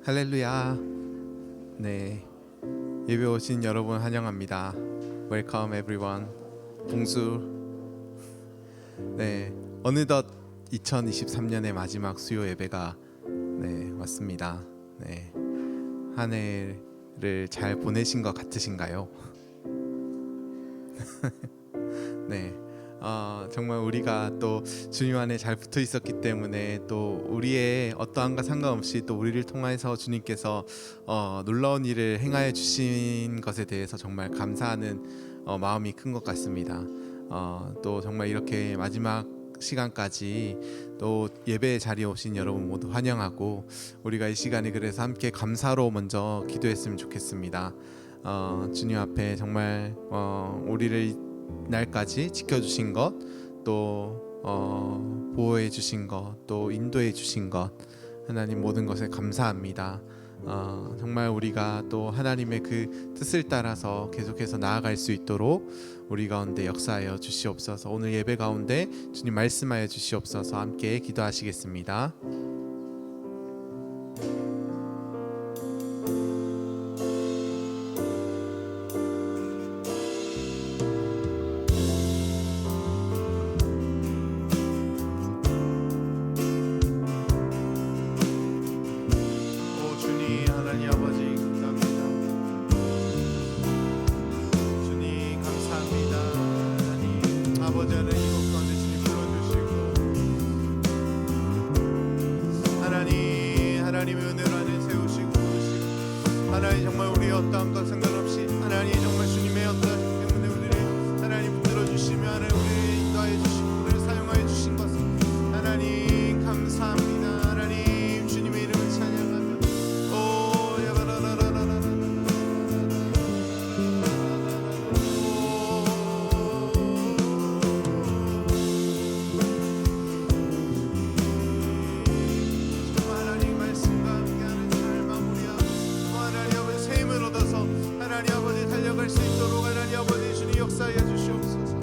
할렐루야. 네, 예배 오신 여러분 환영합니다. Welcome everyone. 봉수. 네, 어느덧 2023년의 마지막 수요 예배가 왔습니다. 네, 한 해를 잘 보내신 것 같으신가요? 네. 정말 우리가 또 주님 안에 잘 붙어 있었기 때문에 또 우리의 어떠한가 상관없이 또 우리를 통해서 주님께서 놀라운 일을 행하여 주신 것에 대해서 정말 감사하는 마음이 큰 것 같습니다. 또 정말 이렇게 마지막 시간까지 또 예배의 자리에 오신 여러분 모두 환영하고, 우리가 이 시간에 그래서 함께 감사로 먼저 기도했으면 좋겠습니다. 주님 앞에 정말 우리를 날까지 지켜주신 것, 또 보호해 주신 것, 또 인도해 주신 것, 하나님 모든 것에 감사합니다. 정말 우리가 또 하나님의 그 뜻을 따라서 계속해서 나아갈 수 있도록 우리 가운데 역사하여 주시옵소서. 오늘 예배 가운데 주님 말씀하여 주시옵소서. 함께 기도하시겠습니다. 하나님의 은혜로 안에 세우시고 하나님 정말 우리의 어떠한 것 상관없이 하나님 정말 주님의 어떠하시기 때문에 우리를 하나님 붙들어 주시며 하나님 우리를 인도하여 주시고 우리를 사용하여 주신 것을 하나님 감사합니다. 하나님 주님의 이름을 찬양하며 달려갈 수 있도록 하나님 아버지 주님 역사하여 주시옵소서.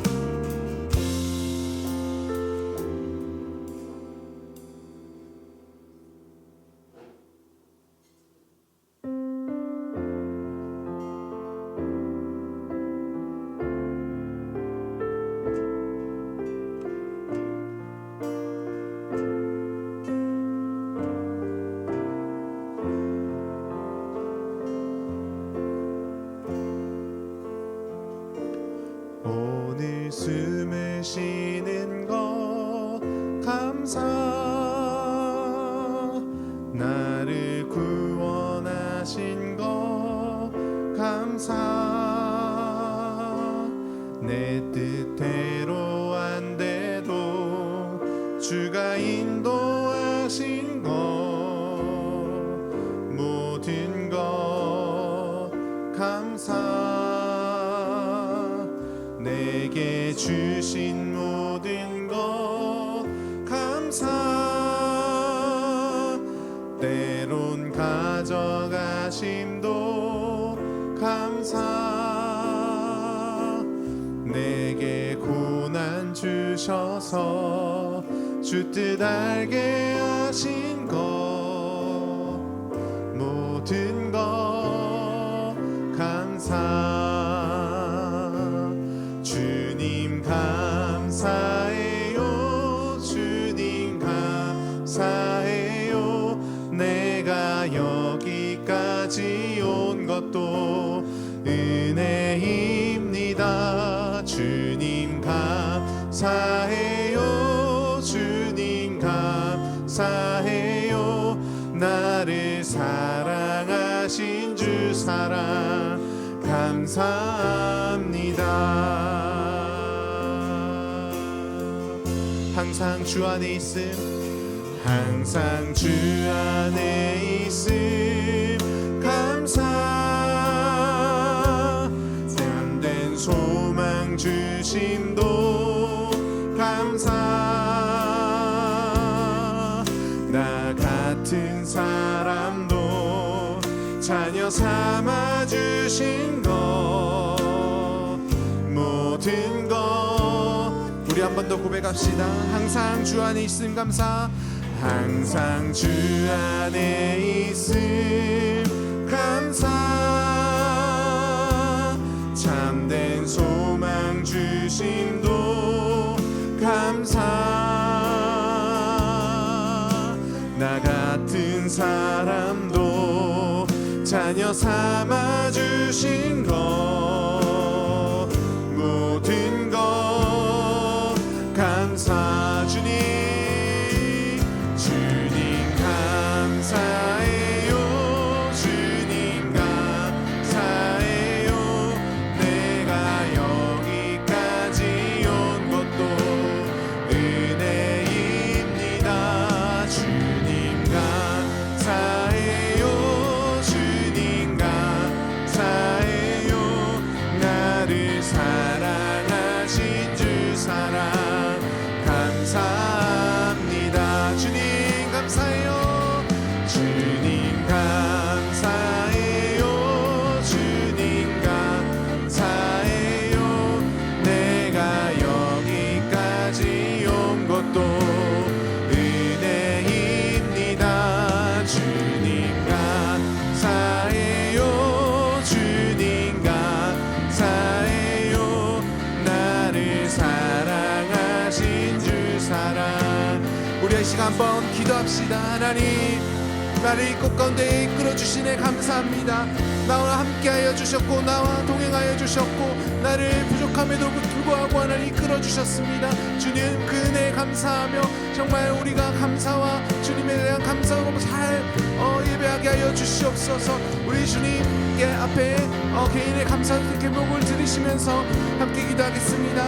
숨을 쉬는 것 감사, 나를 구원하신 것 감사, 내 뜻대로 안 돼도 주가 인도하신 것 모든 것 감사, 내게 주신 모든 것 감사, 때론 가져가심도 감사, 내게 고난 주셔서 주 뜻 알게 하신 것 모든 것 감사, 주님 감사해요. 주님 감사해요. 내가 여기까지 온 것도 은혜입니다. 주님 감사해요. 주님 감사해요. 나를 사랑하신 주 사랑 감사합니다. 항상 주 안에 있음, 항상 주 안에 있음 감사, 참된 소망 주심도 감사, 나 같은 사람도 자녀 삼아 주신 것 모든 것, 우리 한 번 더 고백합시다. 항상 주 안에 있음 감사, 항상 주 안에 있음 감사 참된 소망 주심도 감사 나 같은 사람도 자녀 삼아 주신 것 모든 것 감사 주님 주님 감사해요 주님 감사해요 내가 여기까지 온 것도 은혜입니다 주님 감사해요 주님 감사해요 나를 사랑하신 주 사랑 감사합니다 주님 감사해요 주님 감사해요 주님 감사해요 내가 여기까지 온 것도 은혜입니다 주님 감사해요 주님 감사해요 나를 사랑하신 주 사랑 우리 이 시간 한번 기도합시다 하나님 나를 이 꽃 가운데 이끌어 주시네 감사합니다 나와 함께하여 주셨고 나와 동행하여 주셨고 나를 부족함에도 불구하고 하나님 이끌어 주셨습니다 주님 그 은혜에 감사하며 정말 우리가 감사와 주님에 대한 감사로 잘 예배하게 하여 주시옵소서 우리 주님께 앞에 개인의 감사 제목을 드리시면서 함께 기도하겠습니다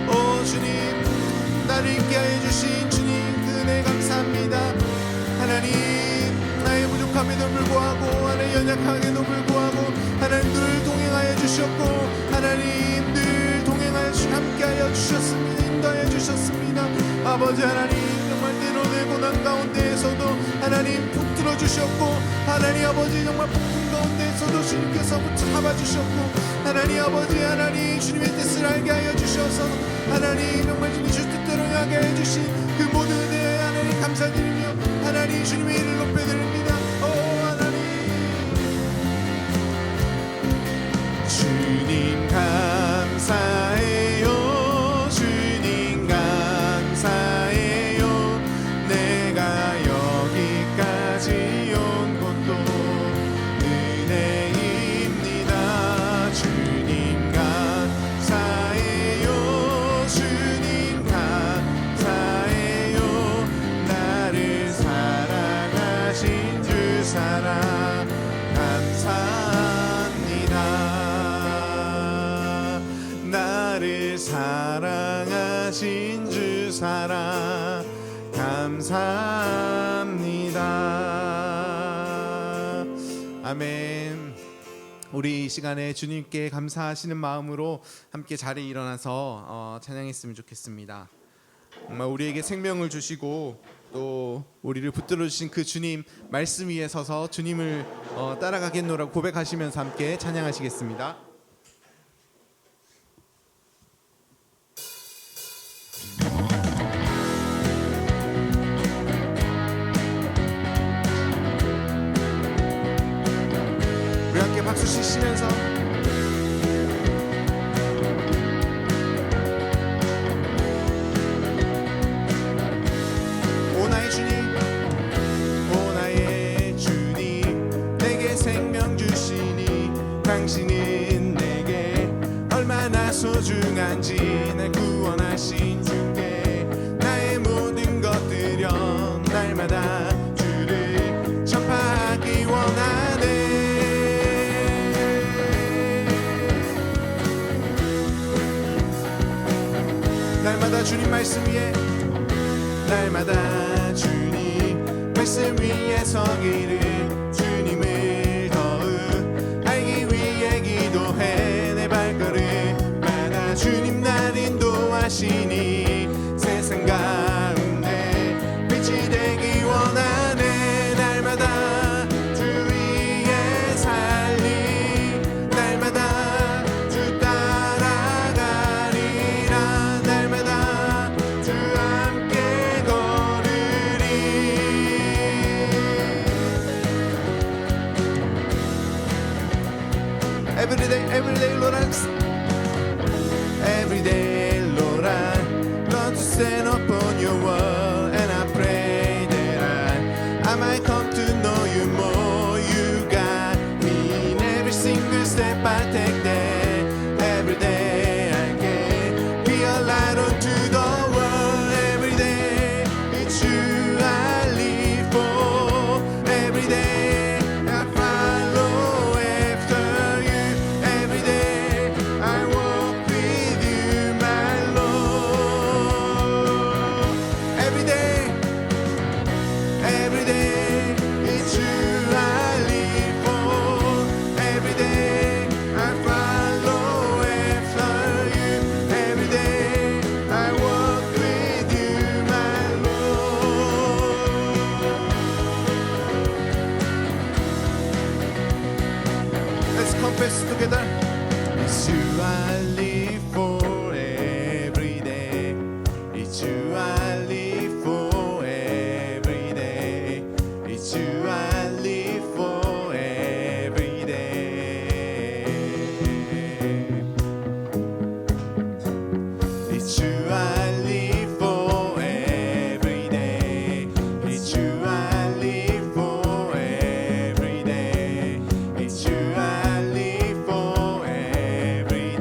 오 주님 나를 있게 하여 주신 주님 그 은혜 감사합니다 하나님 나의 부족함에도 불구하고 하나님 연약함에도 불구하고 하나님 늘 동행하여 주셨고 하나님 늘 동행하여 함께하여 주셨습니다 인도하여 주셨습니다 아버지 하나님 정말 때로 내 고난 가운데에서도 하나님 붙들어 주셨고 하나님 아버지 정말 폭풍 가운데에서도 주님께서 잡아주셨고 하나님 아버지 하나님 주님의 뜻을 알게 하여 주셔서 하나님 정말 주님 주 뜻대로 하게 해주신 그 모든 은혜에 하나님 감사드리며 하나님 주님의 이름을 높여드립니다 오 하나님 주님 감사해요 주님 감사해요 내가 여기까지 온 것도 은혜입니다 주님 감사해요 주님 감사해요 나를 사랑하신 주 사랑 감사합니다 나를 사랑하신 주 사랑 감사합니다 아멘 우리 이 시간에 주님께 감사하시는 마음으로 함께 자리에 일어나서 찬양했으면 좋겠습니다 정말 우리에게 생명을 주시고 또 우리를 붙들어 주신 그 주님 말씀 위에 서서 주님을 따라가겠노라고 고백하시면서 함께 찬양하시겠습니다 우리 함께 박수 치시면서 오 나의 주님 오 나의 주님 내게 생명 주시니 당신은 내게 얼마나 소중한지 날 구원하신 주께 나의 모든 것 드려 날마다 주를 전파하기 원하네 날마다 주님 말씀 위에 날마다 주님 말씀 위에 서기를 주님을 더욱 알기 위해 기도해 내 발걸음마다 주님 날 인도하시니 세상 가운데 빛이 되기 원하네 날마다 주 위에 살리 날마다 주 따라가리라 날마다 주 함께 걸으리 every day, Lord, every day, Lord, Lord, to stand upon your word, and I pray that I might come to know you more. You guide me in every single step I take there. Every day I can be a light unto the world. Every day it's you I live for. Every day I follow after you. Every day I walk with you, my Lord. Every day it's you I live for. Every day I follow after you. Every day I walk with you, my Lord. Let's confess together. It's you I live for every day. It's you I live for every day. It's you I live for every day. It's you I live for every day. It's you I live for every day. It's you I live for every day.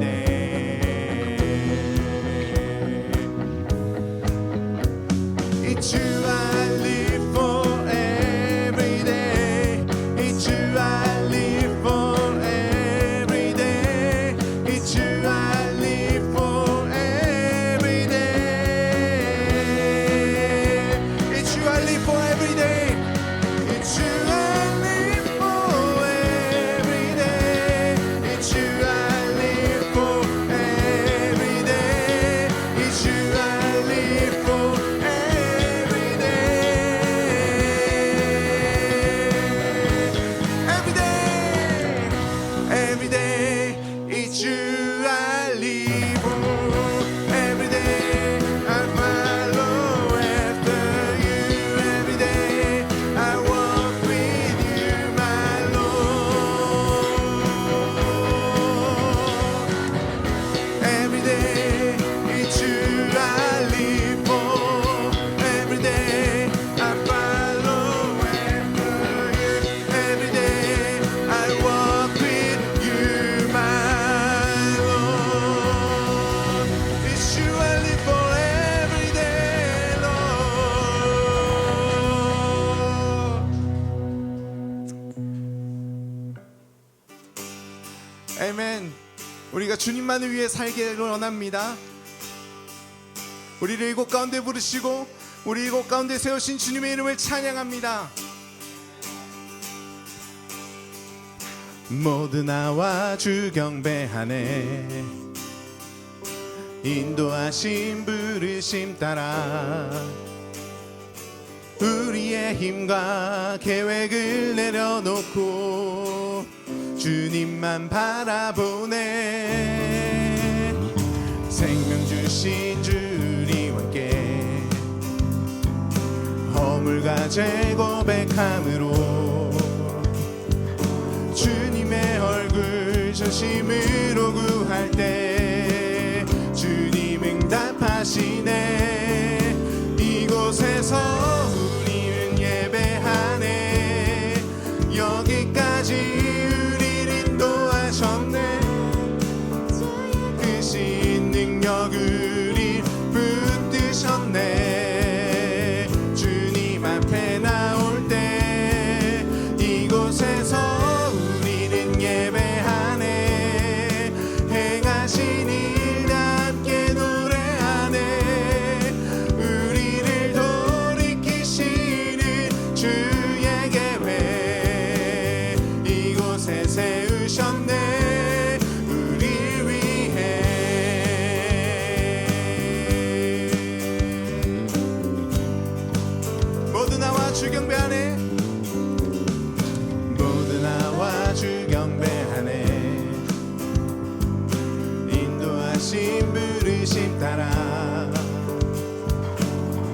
It's you I live for every day. It's you I live for every day. It's you I live for every day. It's you I live for every day. It's you I live for every day. It's you I live for every day. It's you I live for every day. Every day, it's you I live for. Every day I follow after you. Every day I walk with you, my Lord. Every day it's you I live for. Every day I follow after you. Every day I walk with you, my Lord. It's you I live for every day, Lord. 아멘. 우리가 주님만을 위해 살기를 원합니다. 우리를 이곳 가운데 부르시고 우리 이곳 가운데 세우신 주님의 이름을 찬양합니다. 모두 나와 주 경배하네. 인도하신 부르심 따라 우리의 힘과 계획을 내려놓고 주님만 바라보네. 생명 주신 주님 함께 허물과 죄 고백함으로 주님의 얼굴 전심으로 구할 때 주님 응답하시네. 이곳에서 우리는 예배하네. 여기까지 우리를 인도하셨네. 크신 능력 우리 붙드셨네. 주님 앞에 나올 때 이곳에서 우리는 예배하네. 행하신 일답게 노래하네. 우리를 돌이키시는 주의 계획 이곳에 세우셨네. 우리 위해 모두 나와 주 경배하네. 모두 나와 주 경배하네. 인도하신 부르심 따라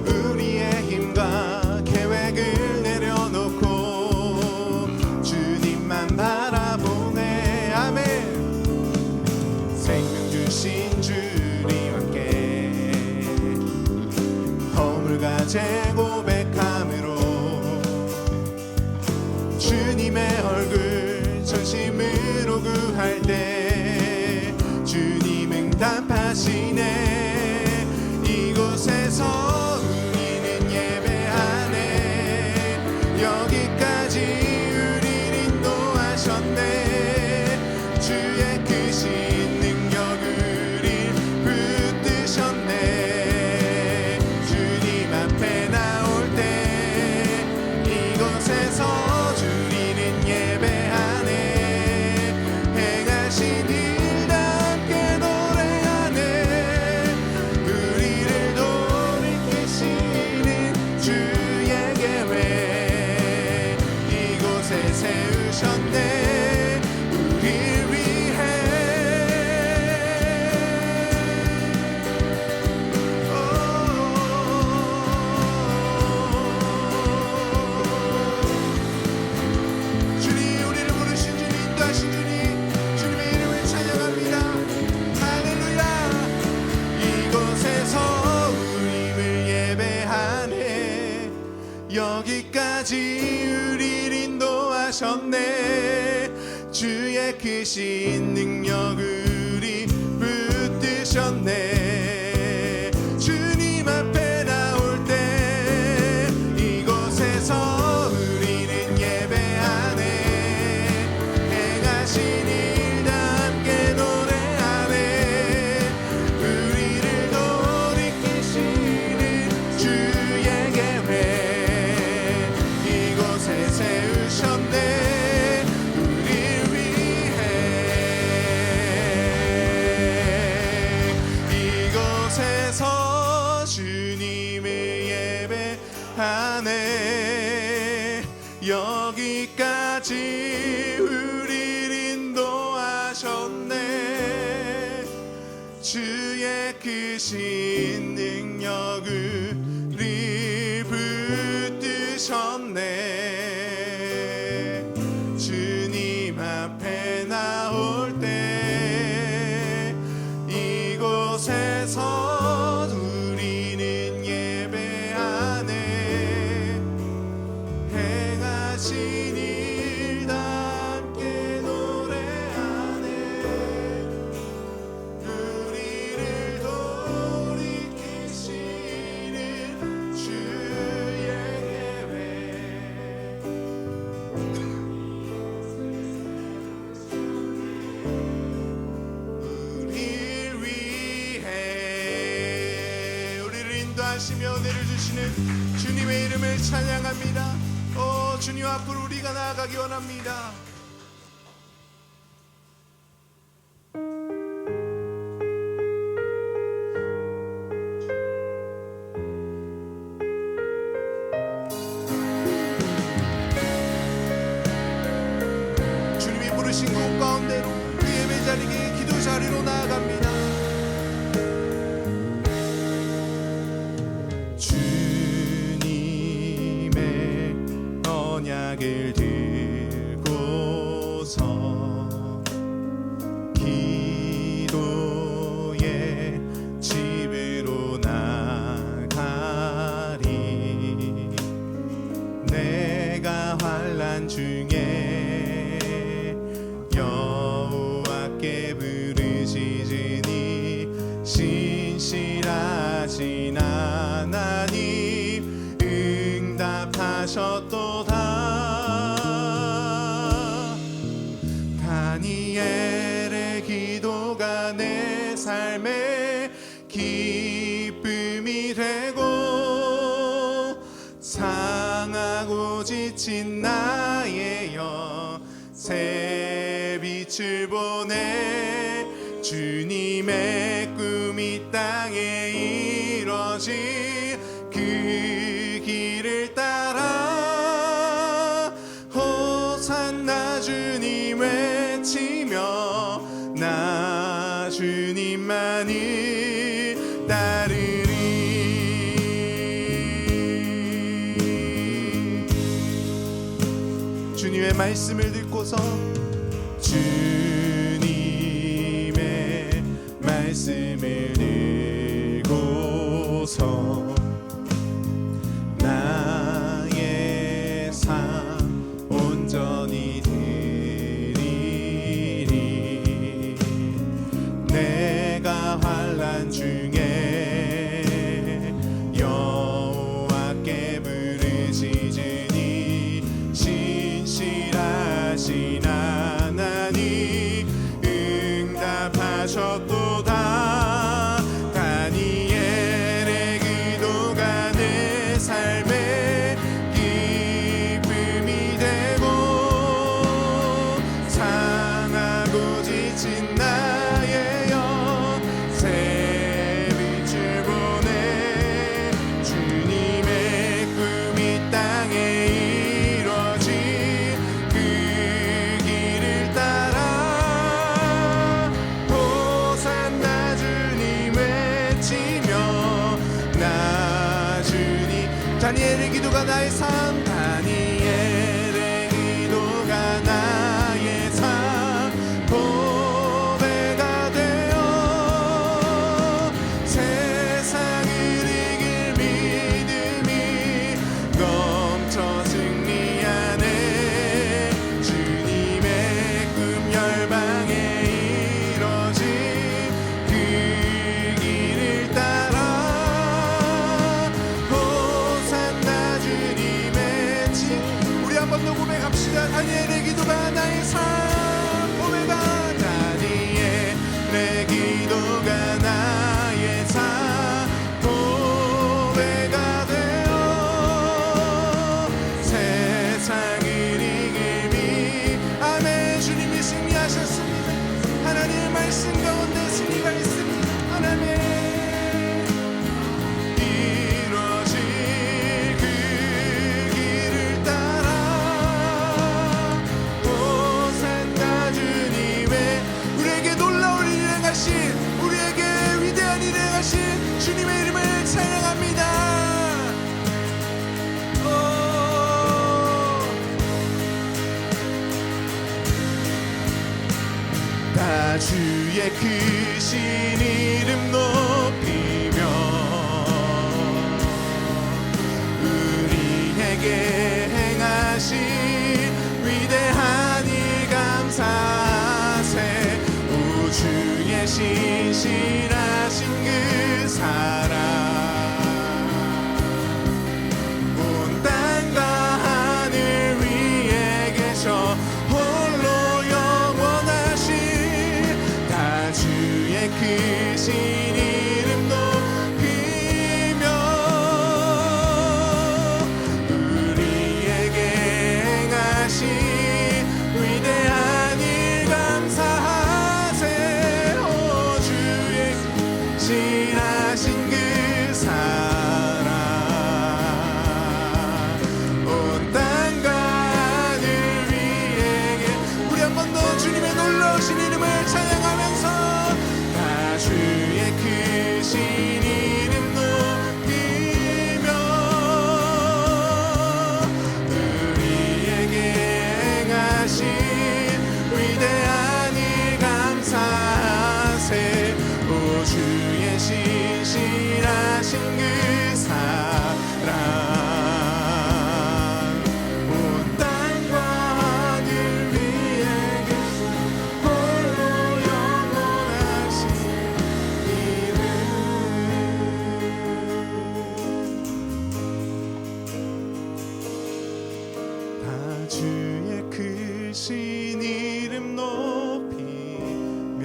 우리의 힘과 계획을 내려놓고 주님만 바라보네. 아멘. 여기까지 우리를 인도하셨네. 주의 크신 능력 우릴 붙드셨네. 주님 앞에 나올 때 이곳에서 주리는 예배하네. 행하신 일다 함께 노래하네. 우리를 돌이키시는 주의 계획 이곳에 세우셨네. 우릴 위해 주님, 우리를 부르신 주님, 인도하신 주님, 주님의 이름을 찬양합니다. 할렐루야. 이곳에서 우리를 예배하네. 여기까지 우리를 인도하셨네. 주의 크신 능력 우리 붙드셨네. 주님 앞에 나올 때 이곳에서 우리는 예배하네. 행하신 일다 함께 노래하네. 우리를 돌이키시는 주의 계획 이곳에 세우셨네. 우릴 위해 이곳에서 주님을 예배하네. 여기까지 우릴 인도하셨네. 주의 크신 능력 우리 붙드셨네. 주님 앞에 나올 때 이곳에서 우리는 예배하네. 행하신 일다 함께 노래하네. 우리를 돌이키시는 주의 계획 우릴 위해 우리를 인도하시며 은혜를 주시는 주님의 이름을 찬양합니다. 주님 앞으로 우리가 나아가기 원합니다. 주님이 부르신 곳 가운데로 그 예배 자리에 기도 자리로 나아갑니다. 주님의 언약을 들고서 기도의 집으로 나가리. 내가 환난 중에 여호와께 부르시지니 신실하신 하나님 응답하셨도다. 다니엘의 기도가 내 삶의 기쁨이 되고 상하고 지친 나의 영 새 빛을 보내. 주님의 꿈이 땅에 이뤄질 그 길을 따라 호산나 주님 외치며 나 주님만을 따르리. 주님의 말씀을 듣고서 주님의 말씀을 들고서 나의 삶 온전히 드리리. 내가 환난 중에 여호와께 부르시지니 기도가 나의 삶 다니엘의 기도가 나의 삶 보배가 되어 세상을 이길 믿음이 넘쳐 승리하네 주님의 꿈 열방에 이뤄진 그 길을 따라 호산나 주님의 칭 우리 한 번 더 고백합시다. 다니엘의 기도가 나의 삶 보배가 다니엘의 기도가 나의 삶 보배가 되어 세상을 이길 미 아멘. 주님이 승리하셨습니다. 하나님의 말씀 가운데 승리가 있습니다. 하나님 이루어질 그 길을 따라 호산나 주님의 우리에게 놀라운 일을 행하신 우리에게 위대한 일을 행하신 주님의 이름을 찬양합니다. 다 주의 크신 이름 높이며 우리에게 행하신 위대한 일 감사하세 우주의 신실하신 그 사랑 온 땅과 하늘 위에 계셔 홀로 영원하신 다 주의 크신 이름 높이며 우리에게 행하신 위대한 일 감사하세 오 주의 신하신 그 사랑 온 땅과 하늘 위에 우리 한 번 더 주님의 놀라우신 이름을 찬양하면서 다 주의 크신 이름 높이며 우리에게 행하신 위대한 일 감사하세 오 주의 신실하신 그 사랑 온 땅과 하늘 위에 계신 홀로 영원하신 이름 다 주의 크신 이름 높이며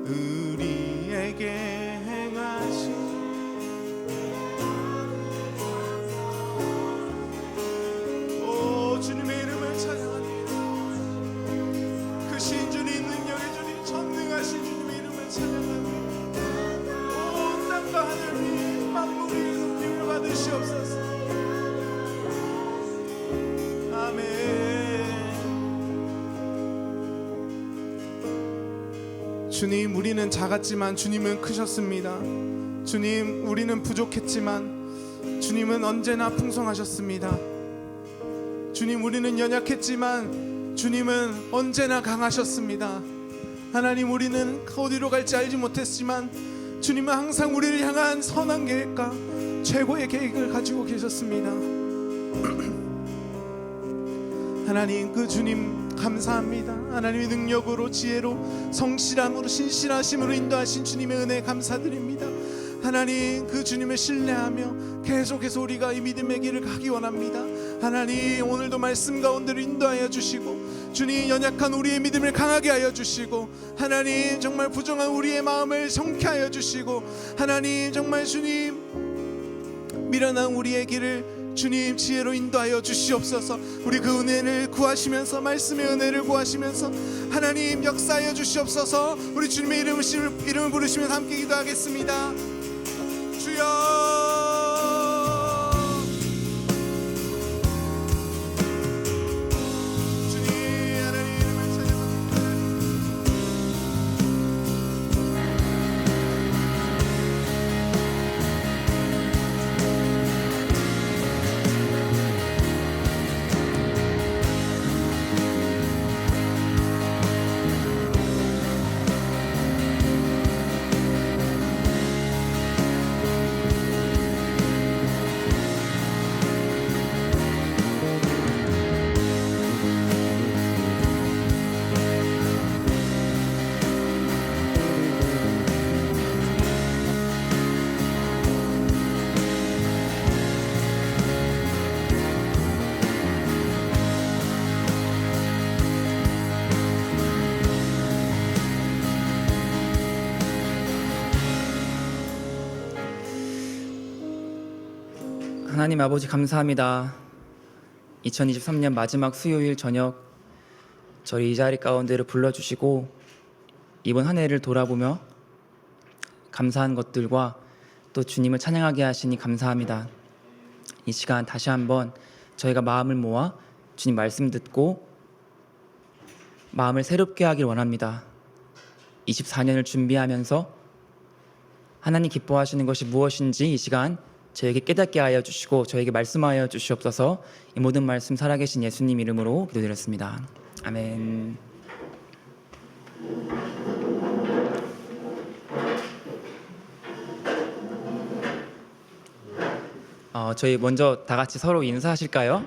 우리에게 행하신 오 주님의 이름을 찬양합니다. 크신 주님 능력의 주님 전능하신 주님의 이름을 찬양합니다. 온 땅과 하늘 위에 만물이 높임을 받으시옵소서. 아멘. 주님 우리는 작았지만 주님은 크셨습니다. 주님 우리는 부족했지만 주님은 언제나 풍성하셨습니다. 주님 우리는 연약했지만 주님은 언제나 강하셨습니다. 하나님 우리는 어디로 갈지 알지 못했지만 주님은 항상 우리를 향한 선한 계획과 최고의 계획을 가지고 계셨습니다. 하나님 그 주님 감사합니다. 하나님의 능력으로 지혜로 성실함으로 신실하심으로 인도하신 주님의 은혜 감사드립니다. 하나님 그 주님을 신뢰하며 계속해서 우리가 이 믿음의 길을 가기 원합니다. 하나님 오늘도 말씀 가운데로 인도하여 주시고 주님 연약한 우리의 믿음을 강하게 하여 주시고 하나님 정말 부정한 우리의 마음을 성쾌하여 주시고 하나님 정말 주님 미련한 우리의 길을 주님 지혜로 인도하여 주시옵소서. 우리 그 은혜를 구하시면서 말씀의 은혜를 구하시면서 하나님 역사하여 주시옵소서. 우리 주님의 이름을 부르시면서 함께 기도하겠습니다. 주여 하나님 아버지 감사합니다. 2023년 마지막 수요일 저녁 저희 이 자리 가운데를 불러주시고 이번 한 해를 돌아보며 감사한 것들과 또 주님을 찬양하게 하시니 감사합니다. 이 시간 다시 한번 저희가 마음을 모아 주님 말씀 듣고 마음을 새롭게 하길 원합니다. 24년을 준비하면서 하나님 기뻐하시는 것이 무엇인지 이 시간 저에게 깨닫게 하여 주시고 저에게 말씀하여 주시옵소서. 이 모든 말씀 살아계신 예수님 이름으로 기도드렸습니다. 아멘. 저희 먼저 다 같이 서로 인사하실까요?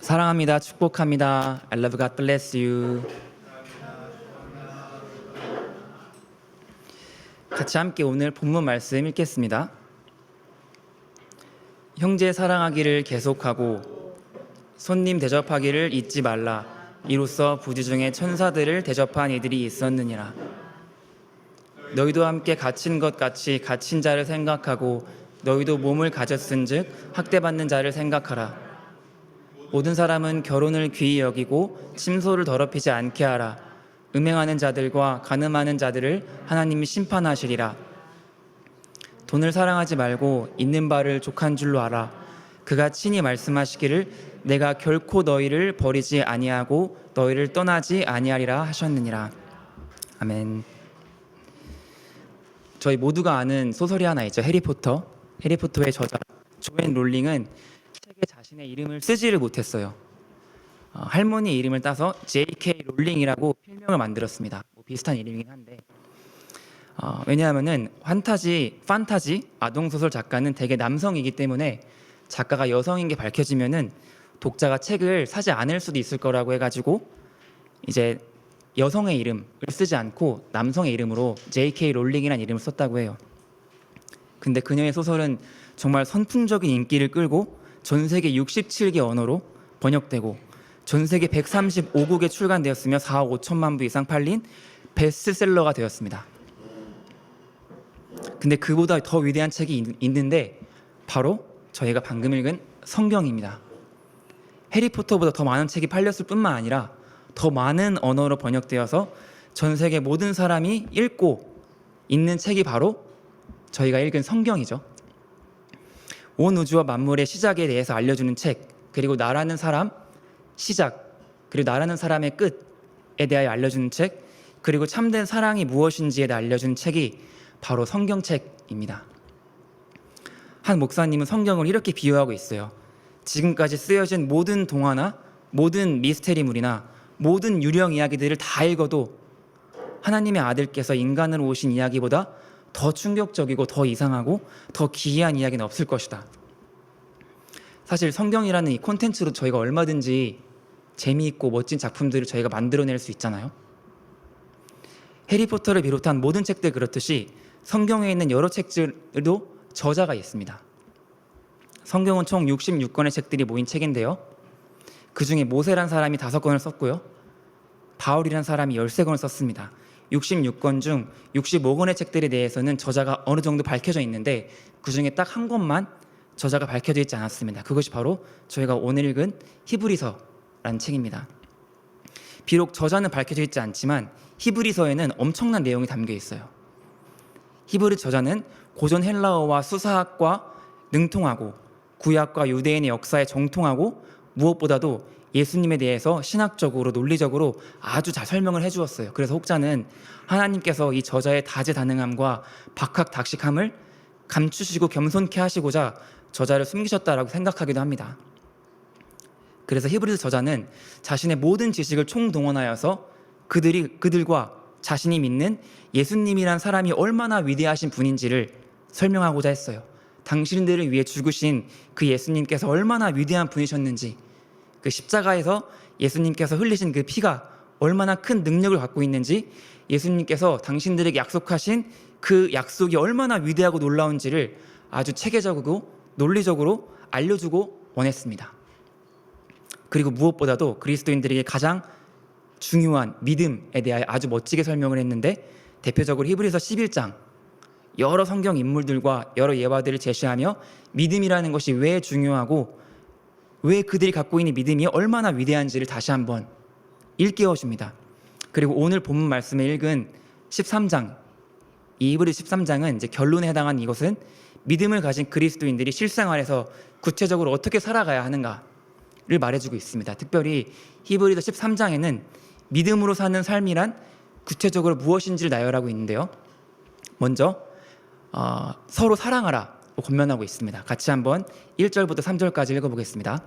사랑합니다. 축복합니다. I love God bless you. 같이 함께 오늘 본문 말씀 읽겠습니다. 형제 사랑하기를 계속하고 손님 대접하기를 잊지 말라. 이로써 부지 중에 천사들을 대접한 이들이 있었느니라. 너희도 함께 갇힌 것 같이 갇힌 자를 생각하고 너희도 몸을 가졌은즉 학대받는 자를 생각하라. 모든 사람은 결혼을 귀히 여기고 침소를 더럽히지 않게 하라. 음행하는 자들과 간음하는 자들을 하나님이 심판하시리라. 돈을 사랑하지 말고 있는 바를 족한 줄로 알아. 그가 친히 말씀하시기를 내가 결코 너희를 버리지 아니하고 너희를 떠나지 아니하리라 하셨느니라. 아멘. 저희 모두가 아는 소설이 하나 있죠. 해리포터. 해리포터의 저자 조앤 롤링은 책에 자신의 이름을 쓰지를 못했어요. 할머니 이름을 따서 J.K. 롤링이라고 필명을 만들었습니다. 비슷한 이름이긴 한데 왜냐하면은 판타지 아동소설 작가는 대개 남성이기 때문에 작가가 여성인 게 밝혀지면은 독자가 책을 사지 않을 수도 있을 거라고 해가지고 이제 여성의 이름을 쓰지 않고 남성의 이름으로 J.K. 롤링이라는 이름을 썼다고 해요. 근데 그녀의 소설은 정말 선풍적인 인기를 끌고 전 세계 67개 언어로 번역되고 전 세계 135국에 출간되었으며 4억 5천만 부 이상 팔린 베스트셀러가 되었습니다. 근데 그보다 더 위대한 책이 있는데 바로 저희가 방금 읽은 성경입니다. 해리포터보다 더 많은 책이 팔렸을 뿐만 아니라 더 많은 언어로 번역되어서 전 세계 모든 사람이 읽고 읽는 책이 바로 저희가 읽은 성경이죠. 온 우주와 만물의 시작에 대해서 알려주는 책, 그리고 나라는 사람 시작, 그리고 나라는 사람의 끝에 대하여 알려주는 책, 그리고 참된 사랑이 무엇인지에 대해 알려주는 책이 바로 성경책입니다. 한 목사님은 성경을 이렇게 비유하고 있어요. 지금까지 쓰여진 모든 동화나 모든 미스테리물이나 모든 유령 이야기들을 다 읽어도 하나님의 아들께서 인간으로 오신 이야기보다 더 충격적이고 더 이상하고 더 기이한 이야기는 없을 것이다. 사실 성경이라는 이 콘텐츠로 저희가 얼마든지 재미있고 멋진 작품들을 저희가 만들어낼 수 있잖아요. 해리포터를 비롯한 모든 책들 그렇듯이 성경에 있는 여러 책들도 저자가 있습니다. 성경은 총 66권의 책들이 모인 책인데요. 그중에 모세란 사람이 5권을 썼고요. 바울이란 사람이 13권을 썼습니다. 66권 중 65권의 책들에 대해서는 저자가 어느 정도 밝혀져 있는데 그중에 딱 한 권만 저자가 밝혀져 있지 않았습니다. 그것이 바로 저희가 오늘 읽은 히브리서라는 책입니다. 비록 저자는 밝혀져 있지 않지만 히브리서에는 엄청난 내용이 담겨 있어요. 히브리 저자는 고전 헬라어와 수사학과 능통하고 구약과 유대인의 역사에 정통하고 무엇보다도 예수님에 대해서 신학적으로 논리적으로 아주 잘 설명을 해주었어요. 그래서 혹자는 하나님께서 이 저자의 다재다능함과 박학다식함을 감추시고 겸손케 하시고자 저자를 숨기셨다라고 생각하기도 합니다. 그래서 히브리서 저자는 자신의 모든 지식을 총동원하여서 그들과 자신이 믿는 예수님이란 사람이 얼마나 위대하신 분인지를 설명하고자 했어요. 당신들을 위해 죽으신 그 예수님께서 얼마나 위대한 분이셨는지, 그 십자가에서 예수님께서 흘리신 그 피가 얼마나 큰 능력을 갖고 있는지, 예수님께서 당신들에게 약속하신 그 약속이 얼마나 위대하고 놀라운지를 아주 체계적이고 논리적으로 알려주고 원했습니다. 그리고 무엇보다도 그리스도인들에게 가장 중요한 믿음에 대하여 아주 멋지게 설명을 했는데 대표적으로 히브리서 11장 여러 성경 인물들과 여러 예화들을 제시하며 믿음이라는 것이 왜 중요하고 왜 그들이 갖고 있는 믿음이 얼마나 위대한지를 다시 한번 일깨워 줍니다. 그리고 오늘 본문 말씀에 읽은 13장, 이 히브리 13장은 이제 결론에 해당한 이것은 믿음을 가진 그리스도인들이 실생활에서 구체적으로 어떻게 살아가야 하는가를 말해주고 있습니다. 특별히 히브리서 13장에는 믿음으로 사는 삶이란 구체적으로 무엇인지를 나열하고 있는데요. 먼저 서로 사랑하라고 권면하고 있습니다. 같이 한번 1절부터 3절까지 읽어보겠습니다.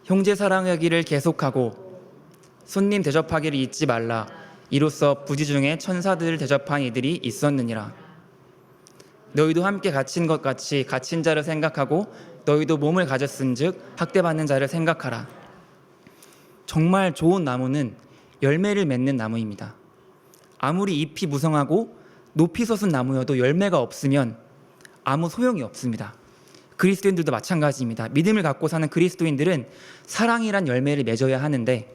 형제 사랑하기를 계속하고 손님 대접하기를 잊지 말라. 이로써 부지 중에 천사들을 대접한 이들이 있었느니라. 너희도 함께 갇힌 것 같이 갇힌 자를 생각하고 너희도 몸을 가졌은즉 학대받는 자를 생각하라. 정말 좋은 나무는 열매를 맺는 나무입니다. 아무리 잎이 무성하고 높이 솟은 나무여도 열매가 없으면 아무 소용이 없습니다. 그리스도인들도 마찬가지입니다. 믿음을 갖고 사는 그리스도인들은 사랑이란 열매를 맺어야 하는데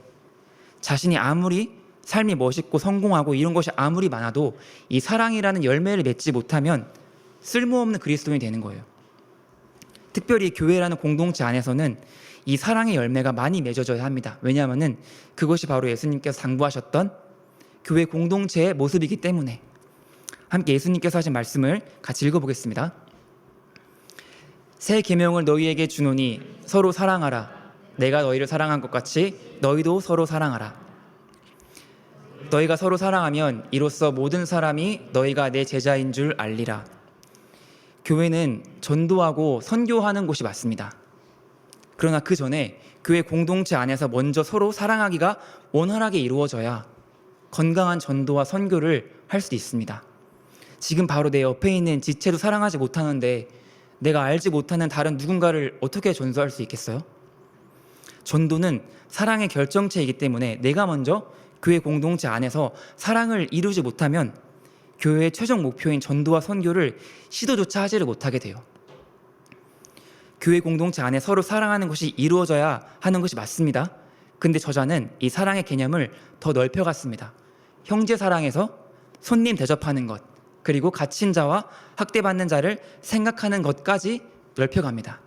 자신이 아무리 삶이 멋있고 성공하고 이런 것이 아무리 많아도 이 사랑이라는 열매를 맺지 못하면 쓸모없는 그리스도인이 되는 거예요. 특별히 교회라는 공동체 안에서는 이 사랑의 열매가 많이 맺어져야 합니다. 왜냐하면 그것이 바로 예수님께서 당부하셨던 교회 공동체의 모습이기 때문에. 함께 예수님께서 하신 말씀을 같이 읽어보겠습니다. 새 계명을 너희에게 주노니 서로 사랑하라. 내가 너희를 사랑한 것 같이 너희도 서로 사랑하라. 너희가 서로 사랑하면 이로써 모든 사람이 너희가 내 제자인 줄 알리라. 교회는 전도하고 선교하는 곳이 맞습니다. 그러나 그 전에 교회 공동체 안에서 먼저 서로 사랑하기가 원활하게 이루어져야 건강한 전도와 선교를 할 수 있습니다. 지금 바로 내 옆에 있는 지체도 사랑하지 못하는데 내가 알지 못하는 다른 누군가를 어떻게 전도할 수 있겠어요? 전도는 사랑의 결정체이기 때문에 내가 먼저 교회 공동체 안에서 사랑을 이루지 못하면 교회의 최종 목표인 전도와 선교를 시도조차 하지를 못하게 돼요. 교회 공동체 안에 서로 사랑하는 것이 이루어져야 하는 것이 맞습니다. 근데 저자는 이 사랑의 개념을 더 넓혀갔습니다. 형제 사랑에서 손님 대접하는 것, 그리고 갇힌 자와 학대받는 자를 생각하는 것까지 넓혀갑니다.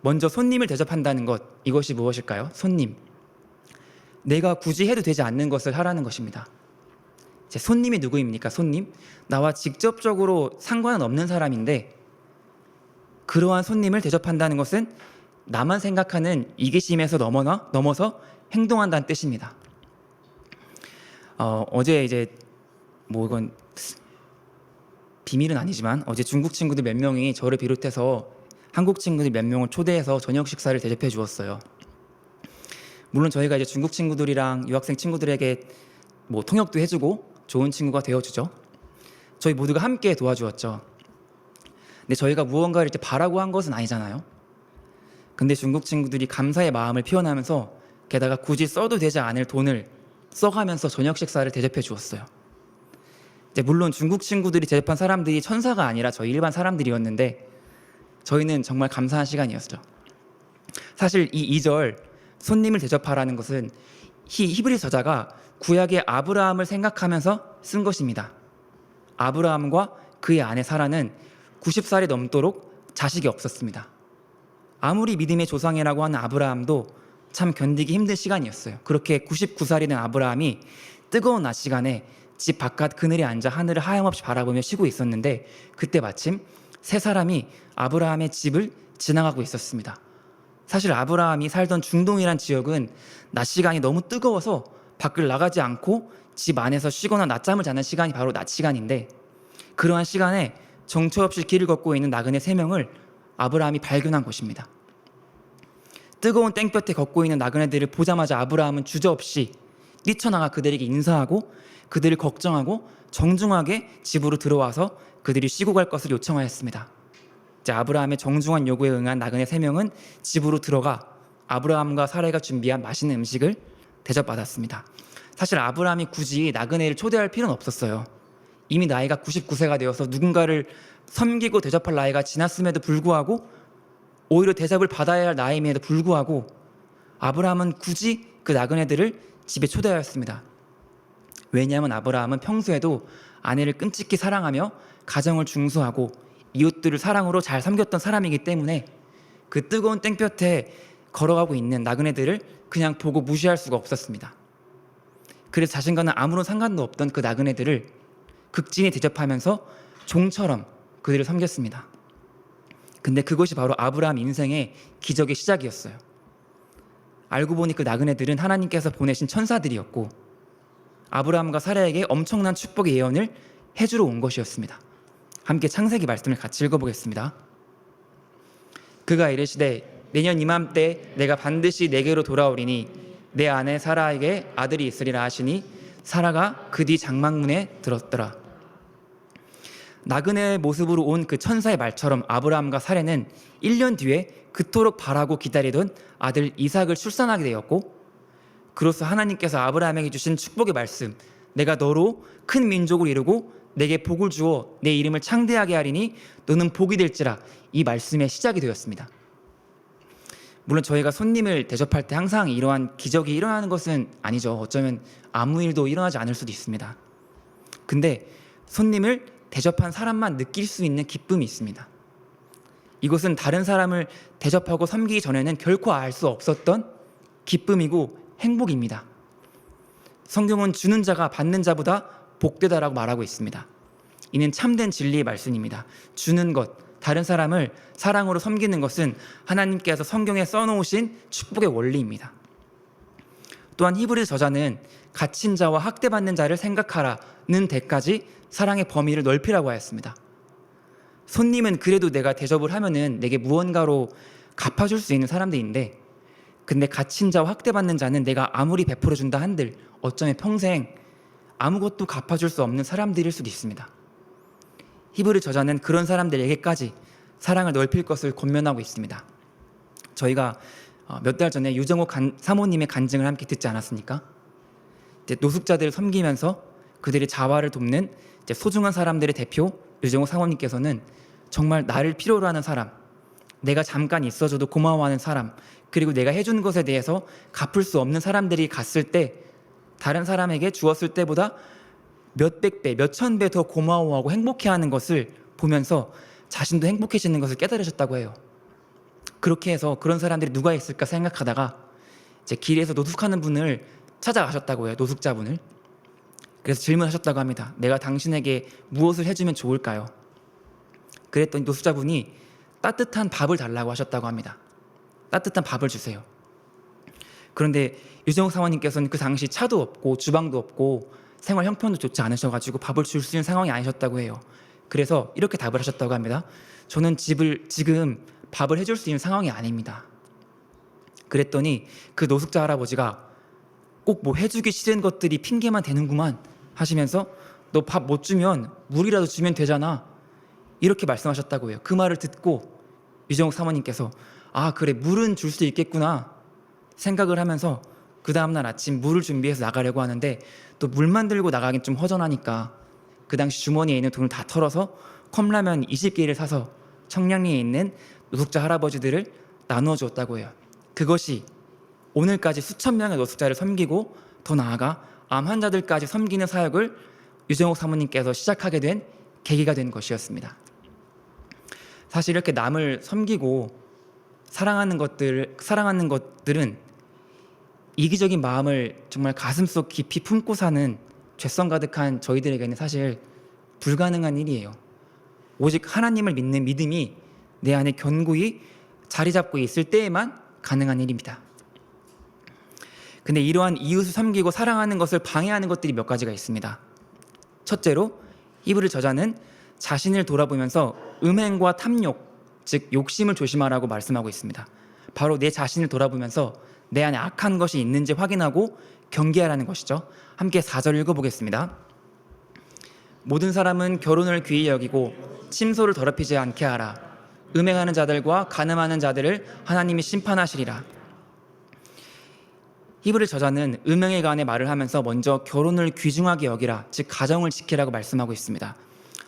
먼저 손님을 대접한다는 것, 이것이 무엇일까요? 손님. 내가 굳이 해도 되지 않는 것을 하라는 것입니다. 제 손님이 누구입니까? 손님? 나와 직접적으로 상관은 없는 사람인데 그러한 손님을 대접한다는 것은 나만 생각하는 이기심에서 넘어서 행동한다는 뜻입니다. 어제 이제 이건 비밀은 아니지만 어제 중국 친구들 몇 명이 저를 비롯해서 한국 친구들 몇 명을 초대해서 저녁 식사를 대접해 주었어요. 물론 저희가 이제 중국 친구들이랑 유학생 친구들에게 통역도 해주고 좋은 친구가 되어주죠. 저희 모두가 함께 도와주었죠. 근데 저희가 무언가를 이제 바라고 한 것은 아니잖아요. 근데 중국 친구들이 감사의 마음을 표현하면서 게다가 굳이 써도 되지 않을 돈을 써가면서 저녁 식사를 대접해 주었어요. 이제 물론 중국 친구들이 대접한 사람들이 천사가 아니라 저희 일반 사람들이었는데 저희는 정말 감사한 시간이었죠. 사실 이 2절 손님을 대접하라는 것은 히브리 저자가 구약의 아브라함을 생각하면서 쓴 것입니다. 아브라함과 그의 아내 사라는 90살이 넘도록 자식이 없었습니다. 아무리 믿음의 조상이라고 하는 아브라함도 참 견디기 힘든 시간이었어요. 그렇게 99살이 된 아브라함이 뜨거운 낮 시간에 집 바깥 그늘에 앉아 하늘을 하염없이 바라보며 쉬고 있었는데 그때 마침 세 사람이 아브라함의 집을 지나가고 있었습니다. 사실 아브라함이 살던 중동이란 지역은 낮 시간이 너무 뜨거워서 밖을 나가지 않고 집 안에서 쉬거나 낮잠을 자는 시간이 바로 낮 시간인데 그러한 시간에 정처 없이 길을 걷고 있는 나그네 3명을 아브라함이 발견한 것입니다. 뜨거운 땡볕에 걷고 있는 나그네들을 보자마자 아브라함은 주저없이 뛰쳐나가 그들에게 인사하고 그들을 걱정하고 정중하게 집으로 들어와서 그들이 쉬고 갈 것을 요청하였습니다. 이제 아브라함의 정중한 요구에 응한 나그네 3명은 집으로 들어가 아브라함과 사라가 준비한 맛있는 음식을 대접받았습니다. 사실 아브라함이 굳이 나그네를 초대할 필요는 없었어요. 이미 나이가 99세가 되어서 누군가를 섬기고 대접할 나이가 지났음에도 불구하고 오히려 대접을 받아야 할 나이임에도 불구하고 아브라함은 굳이 그 나그네들을 집에 초대하였습니다. 왜냐하면 아브라함은 평소에도 아내를 끔찍히 사랑하며 가정을 중수하고 이웃들을 사랑으로 잘 섬겼던 사람이기 때문에 그 뜨거운 땡볕에 걸어가고 있는 나그네들을 그냥 보고 무시할 수가 없었습니다. 그래서 자신과는 아무런 상관도 없던 그 나그네들을 극진히 대접하면서 종처럼 그들을 섬겼습니다. 근데 그것이 바로 아브라함 인생의 기적의 시작이었어요. 알고 보니 그 나그네들은 하나님께서 보내신 천사들이었고 아브라함과 사라에게 엄청난 축복의 예언을 해주러 온 것이었습니다. 함께 창세기 말씀을 같이 읽어보겠습니다. 그가 이르시되 내년 이맘때 내가 반드시 내게로 돌아오리니 내 아내 사라에게 아들이 있으리라 하시니 사라가 그 뒤 장막문에 들었더라. 나그네의 모습으로 온 그 천사의 말처럼 아브라함과 사라는 1년 뒤에 그토록 바라고 기다리던 아들 이삭을 출산하게 되었고, 그로써 하나님께서 아브라함에게 주신 축복의 말씀, 내가 너로 큰 민족을 이루고 내게 복을 주어 내 이름을 창대하게 하리니 너는 복이 될지라, 이 말씀의 시작이 되었습니다. 물론 저희가 손님을 대접할 때 항상 이러한 기적이 일어나는 것은 아니죠. 어쩌면 아무 일도 일어나지 않을 수도 있습니다. 근데 손님을 대접한 사람만 느낄 수 있는 기쁨이 있습니다. 이것은 다른 사람을 대접하고 섬기기 전에는 결코 알 수 없었던 기쁨이고 행복입니다. 성경은 주는 자가 받는 자보다 복되다라고 말하고 있습니다. 이는 참된 진리의 말씀입니다. 주는 것, 다른 사람을 사랑으로 섬기는 것은 하나님께서 성경에 써놓으신 축복의 원리입니다. 또한 히브리 저자는 갇힌 자와 학대받는 자를 생각하라는 데까지 사랑의 범위를 넓히라고 하였습니다. 손님은 그래도 내가 대접을 하면은 내게 무언가로 갚아줄 수 있는 사람들인데, 근데 갇힌 자와 학대받는 자는 내가 아무리 베풀어준다 한들 어쩌면 평생 아무것도 갚아줄 수 없는 사람들일 수도 있습니다. 히브리 저자는 그런 사람들에게까지 사랑을 넓힐 것을 권면하고 있습니다. 저희가 몇 달 전에 유정옥 사모님의 간증을 함께 듣지 않았습니까? 노숙자들을 섬기면서 그들의 자활을 돕는 소중한 사람들의 대표 유정옥 사모님께서는 정말 나를 필요로 하는 사람, 내가 잠깐 있어줘도 고마워하는 사람, 그리고 내가 해준 것에 대해서 갚을 수 없는 사람들이 갔을 때 다른 사람에게 주었을 때보다 몇백 배, 몇천 배 더 고마워하고 행복해하는 것을 보면서 자신도 행복해지는 것을 깨달으셨다고 해요. 그렇게 해서 그런 사람들이 누가 있을까 생각하다가 이제 길에서 노숙하는 분을 찾아가셨다고 해요. 노숙자분을. 그래서 질문하셨다고 합니다. 내가 당신에게 무엇을 해주면 좋을까요? 그랬더니 노숙자분이 따뜻한 밥을 달라고 하셨다고 합니다. 따뜻한 밥을 주세요. 그런데 유정욱 사모님께서는 그 당시 차도 없고 주방도 없고 생활 형편도 좋지 않으셔가지고 밥을 줄 수 있는 상황이 아니셨다고 해요. 그래서 이렇게 답을 하셨다고 합니다. 저는 지금 밥을 해줄 수 있는 상황이 아닙니다. 그랬더니 그 노숙자 할아버지가 꼭 뭐 해주기 싫은 것들이 핑계만 되는구만 하시면서 너 밥 못 주면 물이라도 주면 되잖아, 이렇게 말씀하셨다고 해요. 그 말을 듣고 유정욱 사모님께서 아 그래, 물은 줄 수 있겠구나 생각을 하면서 그 다음날 아침 물을 준비해서 나가려고 하는데 또 물만 들고 나가긴 좀 허전하니까 그 당시 주머니에 있는 돈을 다 털어서 컵라면 20개를 사서 청량리에 있는 노숙자 할아버지들을 나누어 주었다고 해요. 그것이 오늘까지 수천 명의 노숙자를 섬기고 더 나아가 암 환자들까지 섬기는 사역을 유정옥 사모님께서 시작하게 된 계기가 된 것이었습니다. 사실 이렇게 남을 섬기고 사랑하는 것들은 이기적인 마음을 정말 가슴속 깊이 품고 사는 죄성 가득한 저희들에게는 사실 불가능한 일이에요. 오직 하나님을 믿는 믿음이 내 안에 견고히 자리 잡고 있을 때에만 가능한 일입니다. 근데 이러한 이웃을 섬기고 사랑하는 것을 방해하는 것들이 몇 가지가 있습니다. 첫째로 히브리 저자는 자신을 돌아보면서 음행과 탐욕, 즉 욕심을 조심하라고 말씀하고 있습니다. 바로 내 자신을 돌아보면서 내 안에 악한 것이 있는지 확인하고 경계하라는 것이죠. 함께 4절 읽어보겠습니다. 모든 사람은 결혼을 귀히 여기고 침소를 더럽히지 않게 하라. 음행하는 자들과 간음하는 자들을 하나님이 심판하시리라. 히브리 저자는 음행에 관해 말을 하면서 먼저 결혼을 귀중하게 여기라, 즉 가정을 지키라고 말씀하고 있습니다.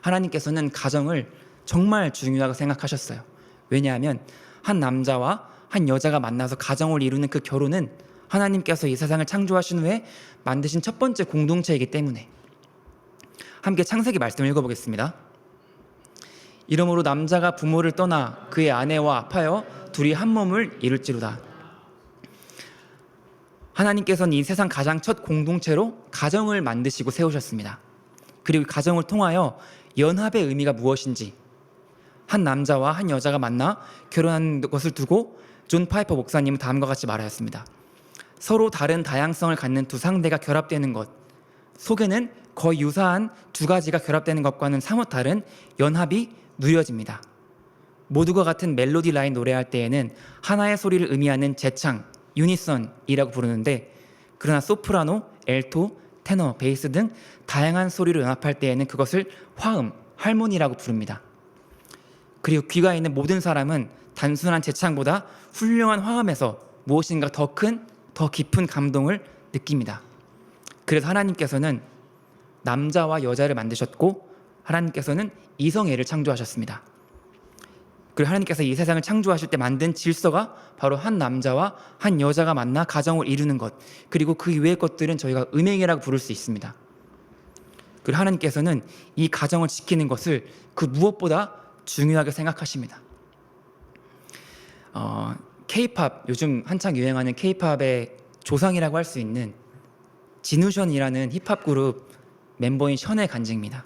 하나님께서는 가정을 정말 중요하게 생각하셨어요. 왜냐하면 한 남자와 한 여자가 만나서 가정을 이루는 그 결혼은 하나님께서 이 세상을 창조하신 후에 만드신 첫 번째 공동체이기 때문에 함께 창세기 말씀을 읽어보겠습니다. 이러므로 남자가 부모를 떠나 그의 아내와 합하여 둘이 한 몸을 이룰지로다. 하나님께서는 이 세상 가장 첫 공동체로 가정을 만드시고 세우셨습니다. 그리고 가정을 통하여 연합의 의미가 무엇인지, 한 남자와 한 여자가 만나 결혼하는 것을 두고 존 파이퍼 목사님은 다음과 같이 말하였습니다. 서로 다른 다양성을 갖는 두 상대가 결합되는 것, 속에는 거의 유사한 두 가지가 결합되는 것과는 사뭇 다른 연합이 누려집니다. 모두가 같은 멜로디 라인 노래할 때에는 하나의 소리를 의미하는 재창, 유니선이라고 부르는데, 그러나 소프라노, 엘토, 테너, 베이스 등 다양한 소리로 연합할 때에는 그것을 화음, 할모니라고 부릅니다. 그리고 귀가 있는 모든 사람은 단순한 재창보다 훌륭한 화음에서 무엇인가 더 큰, 더 깊은 감동을 느낍니다. 그래서 하나님께서는 남자와 여자를 만드셨고, 하나님께서는 이성애를 창조하셨습니다. 그리고 하나님께서 이 세상을 창조하실 때 만든 질서가 바로 한 남자와 한 여자가 만나 가정을 이루는 것, 그리고 그 이외의 것들은 저희가 음행이라고 부를 수 있습니다. 그리고 하나님께서는 이 가정을 지키는 것을 그 무엇보다 중요하게 생각하십니다. K-팝, 요즘 한창 유행하는 K-팝의 조상이라고 할 수 있는 진우션이라는 힙합 그룹 멤버인 션의 간증입니다.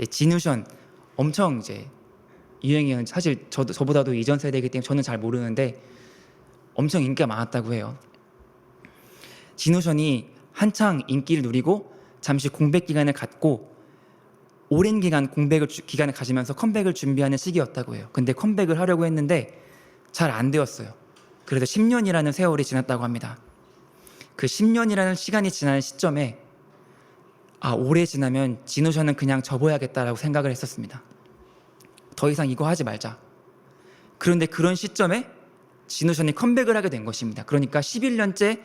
진우션 엄청 이제 유행이, 사실 저보다도 이전 세대이기 때문에 저는 잘 모르는데 엄청 인기가 많았다고 해요. 진우션이 한창 인기를 누리고 잠시 공백 기간을 갖고 오랜 기간 기간을 가지면서 컴백을 준비하는 시기였다고 해요. 근데 컴백을 하려고 했는데 잘 안 되었어요. 그래서 10년이라는 세월이 지났다고 합니다. 그 10년이라는 시간이 지나는 시점에 오래 지나면 진우션은 그냥 접어야겠다라고 생각을 했었습니다. 더 이상 이거 하지 말자. 그런데 그런 시점에 진우션이 컴백을 하게 된 것입니다. 그러니까 11년째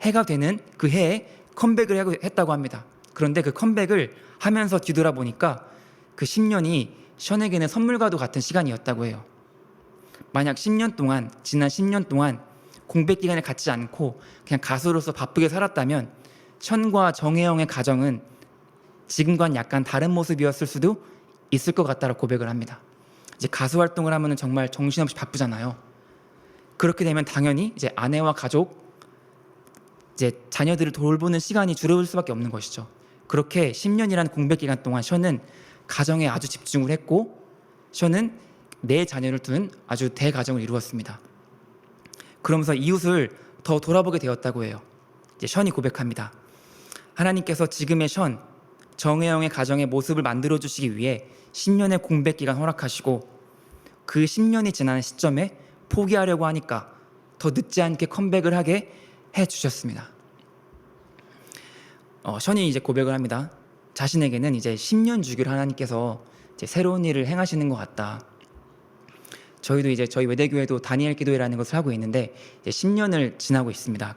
해가 되는 그 해에 컴백을 했다고 합니다. 그런데 그 컴백을 하면서 뒤돌아보니까 그 10년이 션에게는 선물과도 같은 시간이었다고 해요. 만약 지난 10년 동안 공백 기간을 갖지 않고 그냥 가수로서 바쁘게 살았다면 션과 정혜영의 가정은 지금과는 약간 다른 모습이었을 수도 있을 것 같다라고 고백을 합니다. 이제 가수 활동을 하면 정말 정신없이 바쁘잖아요. 그렇게 되면 당연히 이제 아내와 가족, 이제 자녀들을 돌보는 시간이 줄어들 수밖에 없는 것이죠. 그렇게 10년이라는 공백 기간 동안 션은 가정에 아주 집중을 했고, 션은 4자녀를 둔 아주 대가정을 이루었습니다. 그러면서 이웃을 더 돌아보게 되었다고 해요. 이제 션이 고백합니다. 하나님께서 지금의 션, 정혜영의 가정의 모습을 만들어 주시기 위해 10년의 공백 기간 허락하시고, 그 10년이 지나는 시점에 포기하려고 하니까 더 늦지 않게 컴백을 하게 해 주셨습니다. 션이 이제 고백을 합니다. 자신에게는 이제 10년 주기를 하나님께서 이제 새로운 일을 행하시는 것 같다. 저희도 이제 저희 외대교회도 다니엘 기도회라는 것을 하고 있는데 이제 10년을 지나고 있습니다.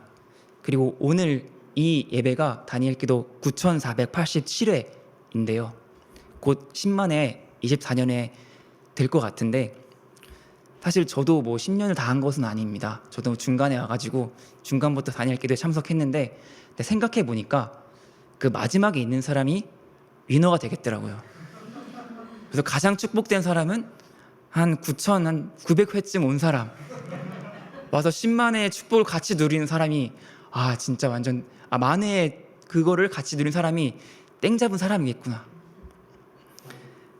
그리고 오늘 이 예배가 다니엘 기도 9487회인데요. 곧 10만에 24년에 될 것 같은데, 사실 저도 뭐 10년을 다 한 것은 아닙니다. 저도 중간에 와가지고 중간부터 다니엘 기도에 참석했는데, 생각해 보니까 그 마지막에 있는 사람이 위너가 되겠더라고요. 그래서 가장 축복된 사람은 한 9,900회쯤 온 사람, 와서 10만의 축복을 같이 누리는 사람이, 진짜 완전 만회의 그거를 같이 누린 사람이 땡 잡은 사람이겠구나.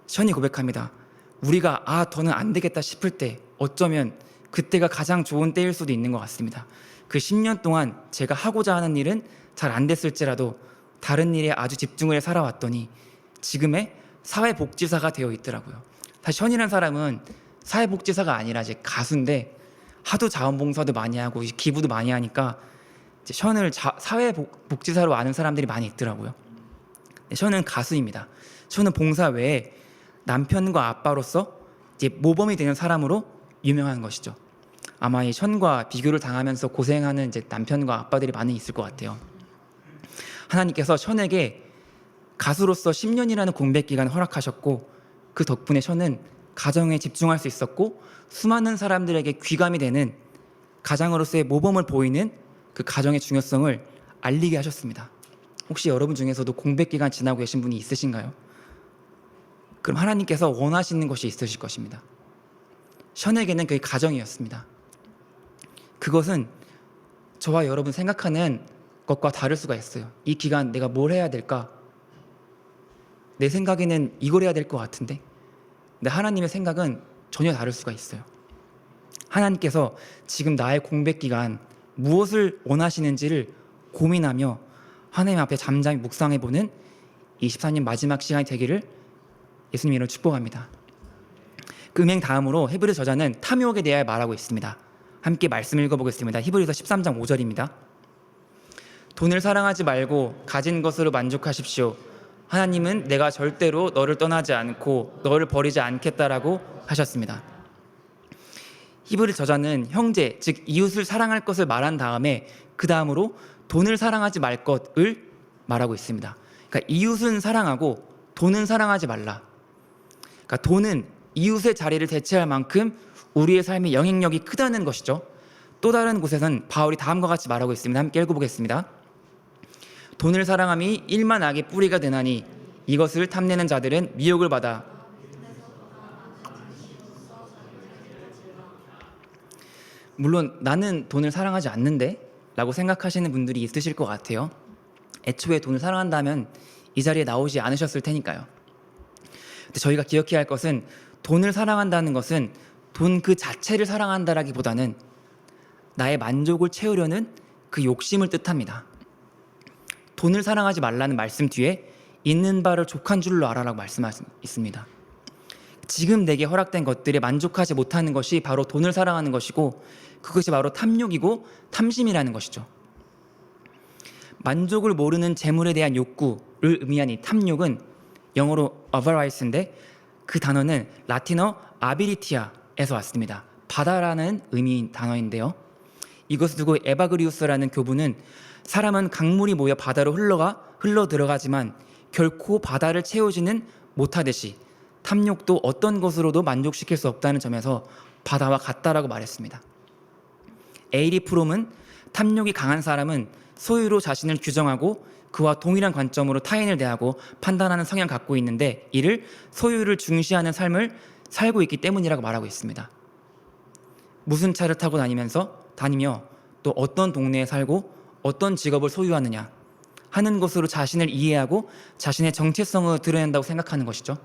션이 고백합니다. 우리가 더는 안 되겠다 싶을 때 어쩌면 그때가 가장 좋은 때일 수도 있는 것 같습니다. 그 10년 동안 제가 하고자 하는 일은 잘 안 됐을지라도 다른 일에 아주 집중을 해 살아왔더니 지금의 사회복지사가 되어 있더라고요. 사실 션이라는 사람은 사회복지사가 아니라 이제 가수인데, 하도 자원봉사도 많이 하고 기부도 많이 하니까 이제 션을 사회복지사로 아는 사람들이 많이 있더라고요. 션은 가수입니다. 션은 봉사 외에 남편과 아빠로서 이제 모범이 되는 사람으로 유명한 것이죠. 아마 이 션과 비교를 당하면서 고생하는 이제 남편과 아빠들이 많이 있을 것 같아요. 하나님께서 션에게 가수로서 10년이라는 공백 기간을 허락하셨고, 그 덕분에 션은 가정에 집중할 수 있었고, 수많은 사람들에게 귀감이 되는 가장으로서의 모범을 보이는 그 가정의 중요성을 알리게 하셨습니다. 혹시 여러분 중에서도 공백 기간 지나고 계신 분이 있으신가요? 그럼 하나님께서 원하시는 것이 있으실 것입니다. 션에게는 그게 가정이었습니다. 그것은 저와 여러분 생각하는 것과 다를 수가 있어요. 이 기간 내가 뭘 해야 될까? 내 생각에는 이걸 해야 될 것 같은데, 근데 하나님의 생각은 전혀 다를 수가 있어요. 하나님께서 지금 나의 공백 기간 무엇을 원하시는지를 고민하며 하나님 앞에 잠잠히 묵상해보는 24년 마지막 시간이 되기를 예수님 이름으로 축복합니다. 그 음행 다음으로 히브리 저자는 탐욕에 대하여 말하고 있습니다. 함께 말씀을 읽어보겠습니다. 히브리서 13장 5절입니다. 돈을 사랑하지 말고 가진 것으로 만족하십시오. 하나님은 내가 절대로 너를 떠나지 않고 너를 버리지 않겠다라고 하셨습니다. 히브리 저자는 형제, 즉 이웃을 사랑할 것을 말한 다음에 그 다음으로 돈을 사랑하지 말 것을 말하고 있습니다. 그러니까 이웃은 사랑하고 돈은 사랑하지 말라. 그러니까 돈은 이웃의 자리를 대체할 만큼 우리의 삶의 영향력이 크다는 것이죠. 또 다른 곳에서는 바울이 다음과 같이 말하고 있습니다. 함께 읽어보겠습니다. 돈을 사랑함이 일만 악의 뿌리가 되나니 이것을 탐내는 자들은 미혹을 받아 물론 나는 돈을 사랑하지 않는데 라고 생각하시는 분들이 있으실 것 같아요. 애초에 돈을 사랑한다면 이 자리에 나오지 않으셨을 테니까요. 근데 저희가 기억해야 할 것은 돈을 사랑한다는 것은 돈 그 자체를 사랑한다라기보다는 나의 만족을 채우려는 그 욕심을 뜻합니다. 돈을 사랑하지 말라는 말씀 뒤에 있는 바를 족한 줄로 알아라고 말씀하고 있습니다. 지금 내게 허락된 것들에 만족하지 못하는 것이 바로 돈을 사랑하는 것이고 그것이 바로 탐욕이고 탐심이라는 것이죠. 만족을 모르는 재물에 대한 욕구를 의미한 이 탐욕은 영어로 avarice인데 그 단어는 라틴어 abilitia에서 왔습니다. 바다라는 의미인 단어인데요. 이것을 두고 에바그리우스라는 교부는 사람은 강물이 모여 바다로 흘러 들어가지만 결코 바다를 채우지는 못하듯이 탐욕도 어떤 것으로도 만족시킬 수 없다는 점에서 바다와 같다라고 말했습니다. 에이리 프롬은 탐욕이 강한 사람은 소유로 자신을 규정하고 그와 동일한 관점으로 타인을 대하고 판단하는 성향을 갖고 있는데 이를 소유를 중시하는 삶을 살고 있기 때문이라고 말하고 있습니다. 무슨 차를 타고 다니며 또 어떤 동네에 살고 어떤 직업을 소유하느냐 하는 것으로 자신을 이해하고 자신의 정체성을 드러낸다고 생각하는 것이죠.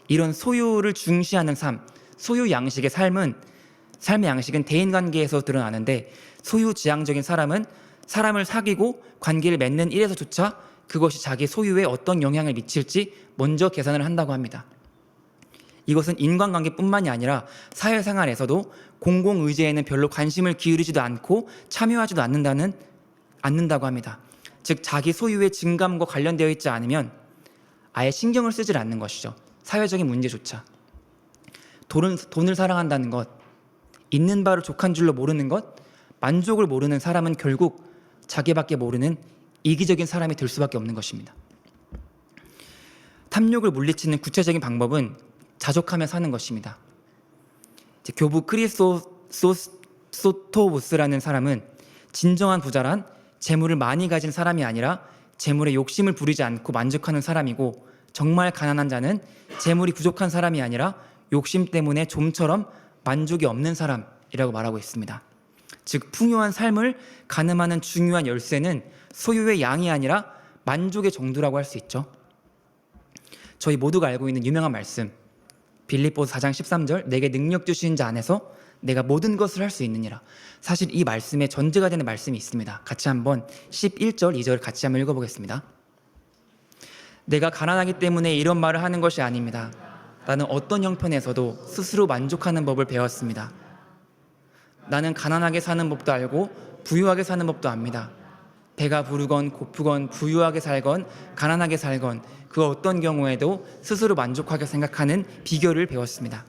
이런 소유를 중시하는 삶, 소유 양식의 삶의 양식은 대인관계에서 드러나는데 소유지향적인 사람은 사람을 사귀고 관계를 맺는 일에서조차 그것이 자기 소유에 어떤 영향을 미칠지 먼저 계산을 한다고 합니다. 이것은 인간관계뿐만이 아니라 사회생활에서도 공공의제에는 별로 관심을 기울이지도 않고 참여하지도 않는다고 합니다. 즉 자기 소유의 증감과 관련되어 있지 않으면 아예 신경을 쓰질 않는 것이죠. 사회적인 문제조차. 돈을 사랑한다는 것, 있는 바를 족한 줄로 모르는 것, 만족을 모르는 사람은 결국 자기밖에 모르는 이기적인 사람이 될 수밖에 없는 것입니다. 탐욕을 물리치는 구체적인 방법은 자족하며 사는 것입니다. 교부 크리소토부스라는 사람은 진정한 부자란 재물을 많이 가진 사람이 아니라 재물에 욕심을 부리지 않고 만족하는 사람이고 정말 가난한 자는 재물이 부족한 사람이 아니라 욕심 때문에 좀처럼 만족이 없는 사람이라고 말하고 있습니다. 즉 풍요한 삶을 가늠하는 중요한 열쇠는 소유의 양이 아니라 만족의 정도라고 할 수 있죠. 저희 모두가 알고 있는 유명한 말씀 빌립보서 4장 13절 내게 능력 주신 자 안에서 내가 모든 것을 할 수 있느니라. 사실 이 말씀에 전제가 되는 말씀이 있습니다. 같이 한번 11절 2절 같이 한번 읽어보겠습니다. 내가 가난하기 때문에 이런 말을 하는 것이 아닙니다. 나는 어떤 형편에서도 스스로 만족하는 법을 배웠습니다. 나는 가난하게 사는 법도 알고 부유하게 사는 법도 압니다. 배가 부르건 고프건 부유하게 살건 가난하게 살건 그 어떤 경우에도 스스로 만족하게 생각하는 비결을 배웠습니다.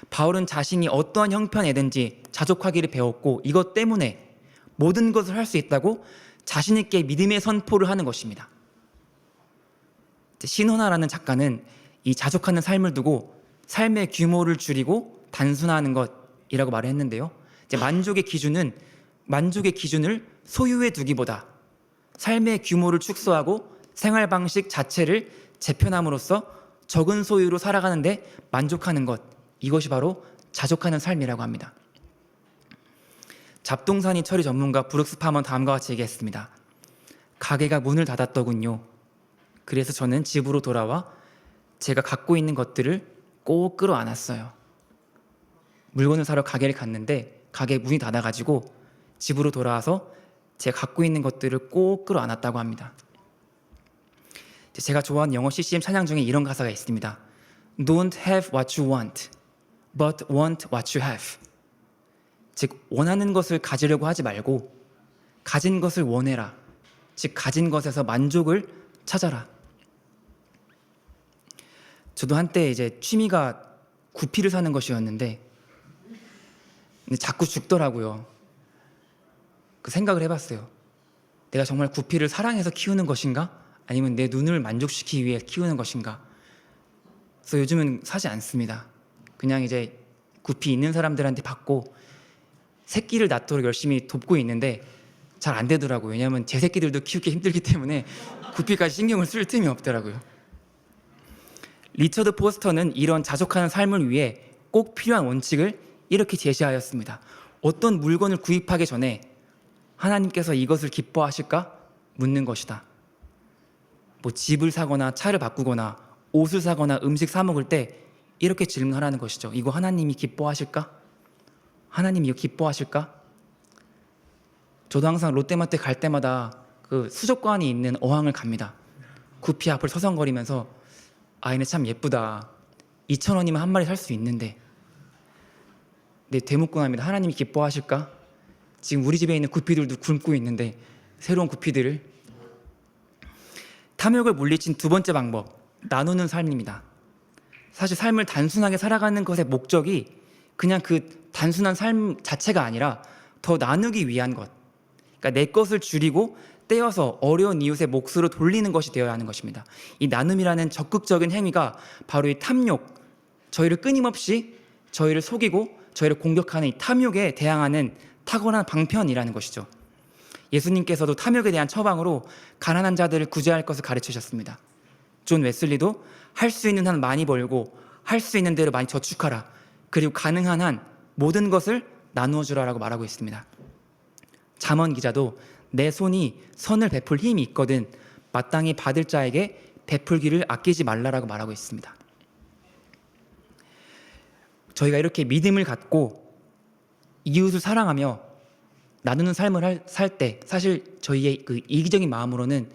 바울은 자신이 어떠한 형편에든지 자족하기를 배웠고 이것 때문에 모든 것을 할 수 있다고 자신 있게 믿음의 선포를 하는 것입니다. 신호나라는 작가는 이 자족하는 삶을 두고 삶의 규모를 줄이고 단순화하는 것이라고 말을 했는데요. 만족의 기준을 소유에 두기보다 삶의 규모를 축소하고 생활 방식 자체를 재편함으로써 적은 소유로 살아가는데 만족하는 것, 이것이 바로 자족하는 삶이라고 합니다. 잡동사니 처리 전문가 브룩스 파머는 다음과 같이 얘기했습니다. 가게가 문을 닫았더군요. 그래서 저는 집으로 돌아와 제가 갖고 있는 것들을 꼭 끌어안았어요. 물건을 사러 가게를 갔는데 가게 문이 닫아가지고 집으로 돌아와서 제가 갖고 있는 것들을 꼭 끌어안았다고 합니다. 제가 좋아하는 영어 CCM 찬양 중에 이런 가사가 있습니다. Don't have what you want, but want what you have. 즉 원하는 것을 가지려고 하지 말고 가진 것을 원해라. 즉 가진 것에서 만족을 찾아라. 저도 한때 이제 취미가 구피를 사는 것이었는데 근데 자꾸 죽더라고요. 그 생각을 해봤어요. 내가 정말 구피를 사랑해서 키우는 것인가? 아니면 내 눈을 만족시키기 위해 키우는 것인가? 그래서 요즘은 사지 않습니다. 그냥 이제 구피 있는 사람들한테 받고 새끼를 낳도록 열심히 돕고 있는데 잘 안 되더라고요. 왜냐하면 제 새끼들도 키우기 힘들기 때문에 구피까지 신경을 쓸 틈이 없더라고요. 리처드 포스터는 이런 자족하는 삶을 위해 꼭 필요한 원칙을 이렇게 제시하였습니다. 어떤 물건을 구입하기 전에 하나님께서 이것을 기뻐하실까? 묻는 것이다. 뭐 집을 사거나 차를 바꾸거나 옷을 사거나 음식 사 먹을 때 이렇게 질문하라는 것이죠. 이거 하나님이 기뻐하실까? 하나님이 이거 기뻐하실까? 저도 항상 롯데마트 갈 때마다 그 수족관이 있는 어항을 갑니다. 구피 앞을 서성거리면서 아, 얘네 참 예쁘다. 2,000원이면 한 마리 살 수 있는데. 네, 되묻곤합니다. 하나님이 기뻐하실까? 지금 우리 집에 있는 구피들도 굶고 있는데 새로운 구피들을. 탐욕을 물리친 두 번째 방법, 나누는 삶입니다. 사실 삶을 단순하게 살아가는 것의 목적이 그냥 그 단순한 삶 자체가 아니라 더 나누기 위한 것. 그러니까 내 것을 줄이고 떼어서 어려운 이웃의 몫으로 돌리는 것이 되어야 하는 것입니다. 이 나눔이라는 적극적인 행위가 바로 이 탐욕, 저희를 끊임없이 저희를 속이고 저희를 공격하는 이 탐욕에 대항하는 탁월한 방편이라는 것이죠. 예수님께서도 탐욕에 대한 처방으로 가난한 자들을 구제할 것을 가르치셨습니다. 존 웨슬리도 할 수 있는 한 많이 벌고 할 수 있는 대로 많이 저축하라. 그리고 가능한 한 모든 것을 나누어 주라라고 말하고 있습니다. 잠언 기자도 내 손이 선을 베풀 힘이 있거든 마땅히 받을 자에게 베풀기를 아끼지 말라라고 말하고 있습니다. 저희가 이렇게 믿음을 갖고 이웃을 사랑하며 나누는 삶을 살 때 사실 저희의 그 이기적인 마음으로는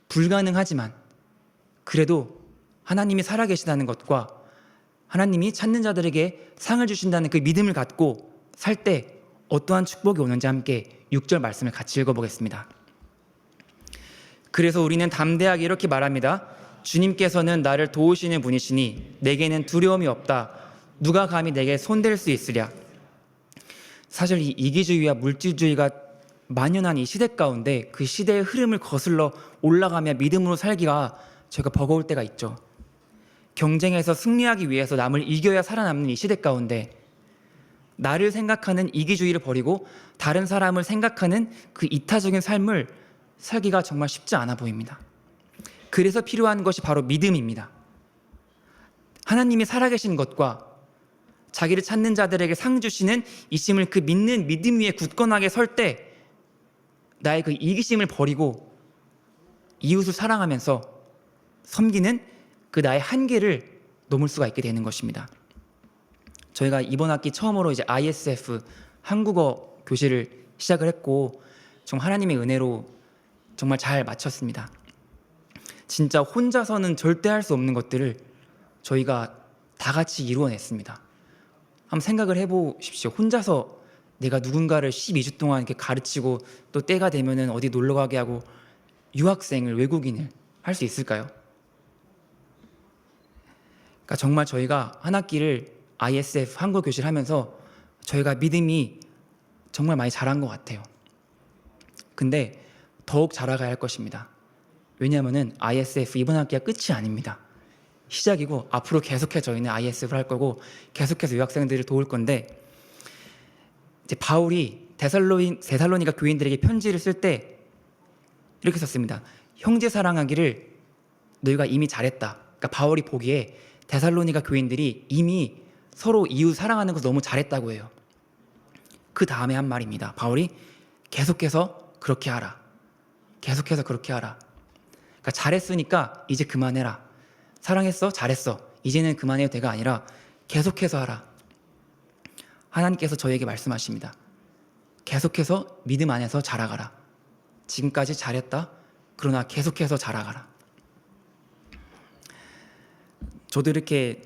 불가능하지만 그래도 하나님이 살아계시다는 것과 하나님이 찾는 자들에게 상을 주신다는 그 믿음을 갖고 살 때 어떠한 축복이 오는지 함께 6절 말씀을 같이 읽어보겠습니다. 그래서 우리는 담대하게 이렇게 말합니다. 주님께서는 나를 도우시는 분이시니 내게는 두려움이 없다. 누가 감히 내게 손댈 수 있으랴. 사실 이 이기주의와 물질주의가 만연한 이 시대 가운데 그 시대의 흐름을 거슬러 올라가며 믿음으로 살기가 저희가 버거울 때가 있죠. 경쟁에서 승리하기 위해서 남을 이겨야 살아남는 이 시대 가운데 나를 생각하는 이기주의를 버리고 다른 사람을 생각하는 그 이타적인 삶을 살기가 정말 쉽지 않아 보입니다. 그래서 필요한 것이 바로 믿음입니다. 하나님이 살아계신 것과 자기를 찾는 자들에게 상 주시는 이심을 그 믿는 믿음 위에 굳건하게 설 때 나의 그 이기심을 버리고 이웃을 사랑하면서 섬기는 그 나의 한계를 넘을 수가 있게 되는 것입니다. 저희가 이번 학기 처음으로 이제 ISF 한국어 교실을 시작을 했고 정말 하나님의 은혜로 정말 잘 마쳤습니다. 진짜 혼자서는 절대 할 수 없는 것들을 저희가 다 같이 이루어냈습니다. 한번 생각을 해보십시오. 혼자서 내가 누군가를 12주 동안 이렇게 가르치고 또 때가 되면은 어디 놀러 가게 하고 유학생을 외국인을 할 수 있을까요? 그러니까 정말 저희가 한 학기를 ISF 한국어 교실 하면서 저희가 믿음이 정말 많이 자란 것 같아요. 근데 더욱 자라가야 할 것입니다. 왜냐하면은 ISF 이번 학기가 끝이 아닙니다. 시작이고 앞으로 계속해서 저희는 ISF를 할 거고 계속해서 유학생들을 도울 건데 이제 바울이 데살로니가 교인들에게 편지를 쓸 때 이렇게 썼습니다. 형제 사랑하기를 너희가 이미 잘했다. 그러니까 바울이 보기에 데살로니가 교인들이 이미 서로 이웃 사랑하는 것을 너무 잘했다고 해요. 그 다음에 한 말입니다. 바울이 계속해서 그렇게 하라. 계속해서 그렇게 하라. 그러니까 잘했으니까 이제 그만해라. 사랑했어? 잘했어. 이제는 그만해도 돼가 아니라 계속해서 하라. 하나님께서 저에게 말씀하십니다. 계속해서 믿음 안에서 자라가라. 지금까지 잘했다. 그러나 계속해서 자라가라. 저도 이렇게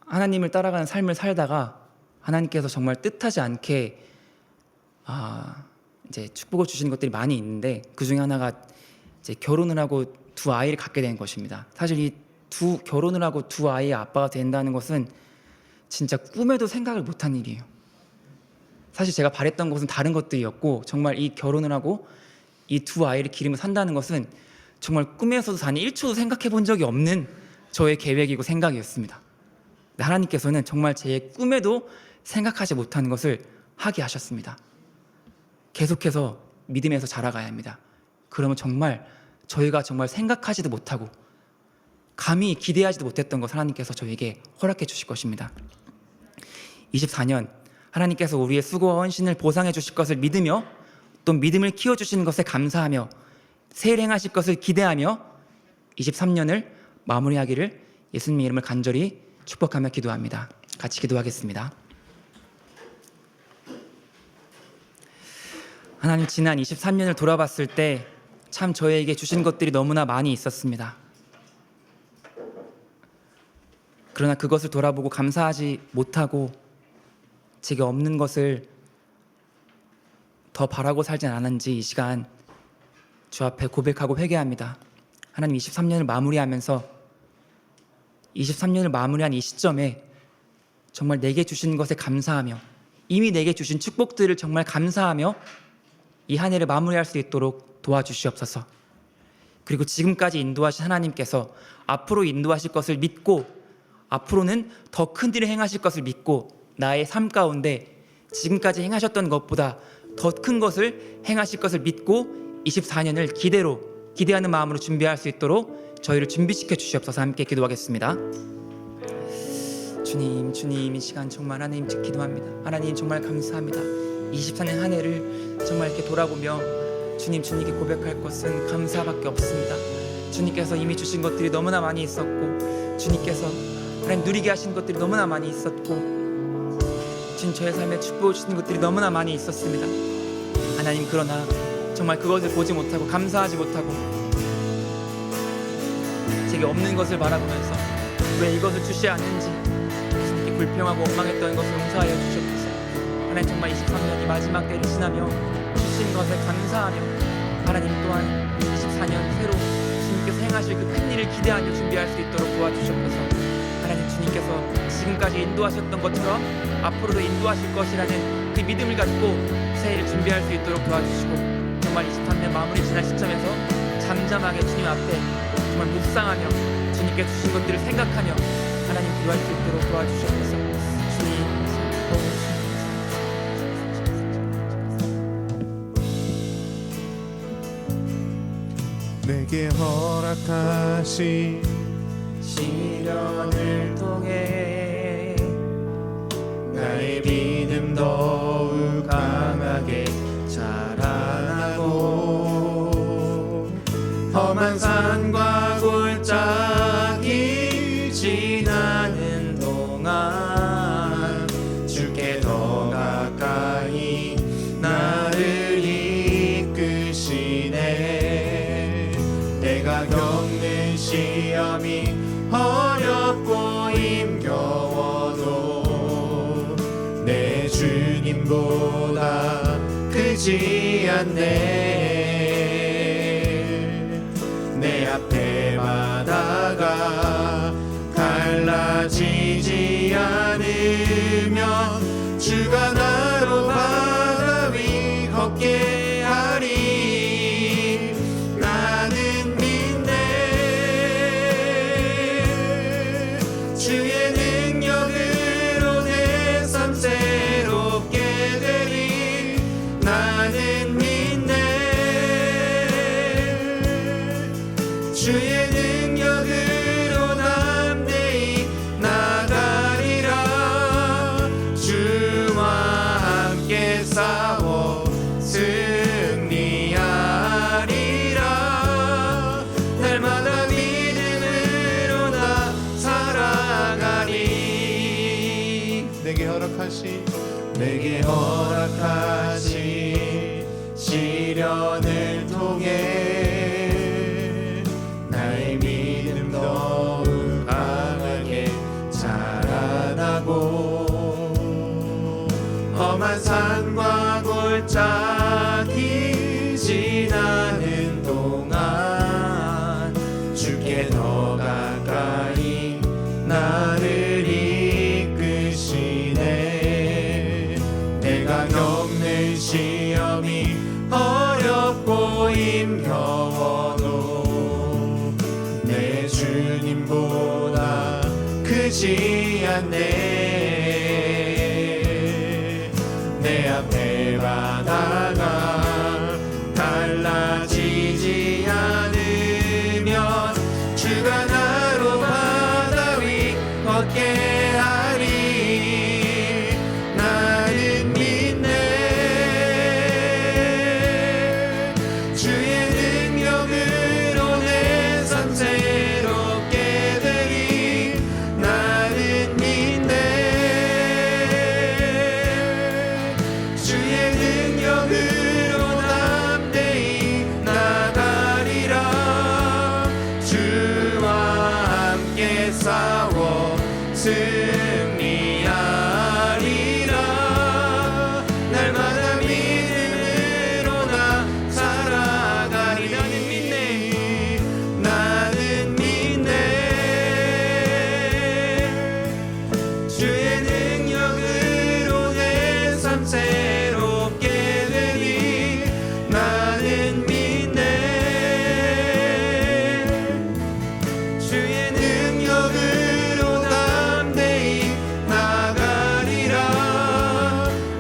하나님을 따라가는 삶을 살다가 하나님께서 정말 뜻하지 않게 이제 축복을 주시는 것들이 많이 있는데 그 중에 하나가 이제 결혼을 하고 두 아이를 갖게 된 것입니다. 사실 이 결혼을 하고 두 아이의 아빠가 된다는 것은 진짜 꿈에도 생각을 못한 일이에요. 사실 제가 바랬던 것은 다른 것들이었고 정말 이 결혼을 하고 이 두 아이를 기르며 산다는 것은 정말 꿈에서도 단 1초도 생각해 본 적이 없는 저의 계획이고 생각이었습니다. 하나님께서는 정말 제 꿈에도 생각하지 못하는 것을 하게 하셨습니다. 계속해서 믿음에서 자라가야 합니다. 그러면 정말 저희가 정말 생각하지도 못하고 감히 기대하지도 못했던 것을 하나님께서 저에게 허락해 주실 것입니다. 24년 하나님께서 우리의 수고와 헌신을 보상해 주실 것을 믿으며 또 믿음을 키워주시는 것에 감사하며 새해를 행하실 것을 기대하며 23년을 마무리하기를 예수님의 이름을 간절히 축복하며 기도합니다. 같이 기도하겠습니다. 하나님, 지난 23년을 돌아봤을 때 참 저에게 주신 것들이 너무나 많이 있었습니다. 그러나 그것을 돌아보고 감사하지 못하고 제게 없는 것을 더 바라고 살지 않았는지 이 시간 주 앞에 고백하고 회개합니다. 하나님, 23년을 마무리하면서 23년을 마무리한 이 시점에 정말 내게 주신 것에 감사하며 이미 내게 주신 축복들을 정말 감사하며 이 한 해를 마무리할 수 있도록 도와주시옵소서. 그리고 지금까지 인도하신 하나님께서 앞으로 인도하실 것을 믿고 앞으로는 더 큰 일을 행하실 것을 믿고 나의 삶 가운데 지금까지 행하셨던 것보다 더 큰 것을 행하실 것을 믿고 24년을 기대하는 마음으로 준비할 수 있도록 저희를 준비시켜 주시옵소서. 함께 기도하겠습니다. 주님, 이 시간 정말 하나님 기도합니다. 하나님 정말 감사합니다. 24년 한 해를 정말 이렇게 돌아보며 주님께 고백할 것은 감사밖에 없습니다. 주님께서 이미 주신 것들이 너무나 많이 있었고 주님께서 하나님 누리게 하신 것들이 너무나 많이 있었고 주님 저의 삶에 축복을 주신 것들이 너무나 많이 있었습니다. 하나님, 그러나 정말 그것을 보지 못하고 감사하지 못하고 제게 없는 것을 바라보면서 왜 이것을 주셔야 하는지 주님께 불평하고 원망했던 것을 용서하여 주셨소서. 하나님, 정말 23년이 마지막 때를 지나며 주신 것에 감사하며 하나님 또한 24년 새로 주님께서 행하실 그 큰 일을 기대하며 준비할 수 있도록 도와주셨소서. 하나님, 주님께서 지금까지 인도하셨던 것처럼 앞으로도 인도하실 것이라는 그 믿음을 갖고 새해를 준비할 수 있도록 도와주시고 정말 23년 마무리 지난 시점에서 잠잠하게 주님 앞에 정말 묵상하며 주님께 주신 것들을 생각하며 하나님 기도할 수 있도록 도와주시옵소서. 내게 허락하신 시련을 통해 나의 믿음 더욱 강하게 자라나고 험한 산과 골짜기 지나는 동안 주께 더 가까이 나를 이끄시네. 내가 겪는 시험이 어렵고 힘겨워도 내 주님보다 크지 않네. 내 앞에 바다가 갈라지지 않으면 주가 나로 바다 위 걷게 하리. 나는 믿네. 주의 능력으로 내 삶 새롭게 되리. 나는 믿네. 내게 허락하신 시련을 통해 나의 믿음 더욱 강하게 자라나고 험한 산과 골짜기 지나는 동안 주께 더 가까이 나를 이끄시네. 내가 겪는 시험이 어렵고 힘겨워도 내 주님보다 크지 않네. 내 앞에 바다가 달라지지 않으면 주가 나로 바다 위 걷게 하리. 나는 믿네. 주의 능력으로 내 삶 새롭게 되리. 나는 믿네. 주의 능력으로 담대히 나가리라. 주와 함께 싸워 승리하리라. 날마다 믿음으로 나 살아가리. 나는 믿네. 나는 믿네. 주의 능력으로 내 삶 새롭게 되리. 나는 믿네. 주의 능력으로 담대히 나가리라.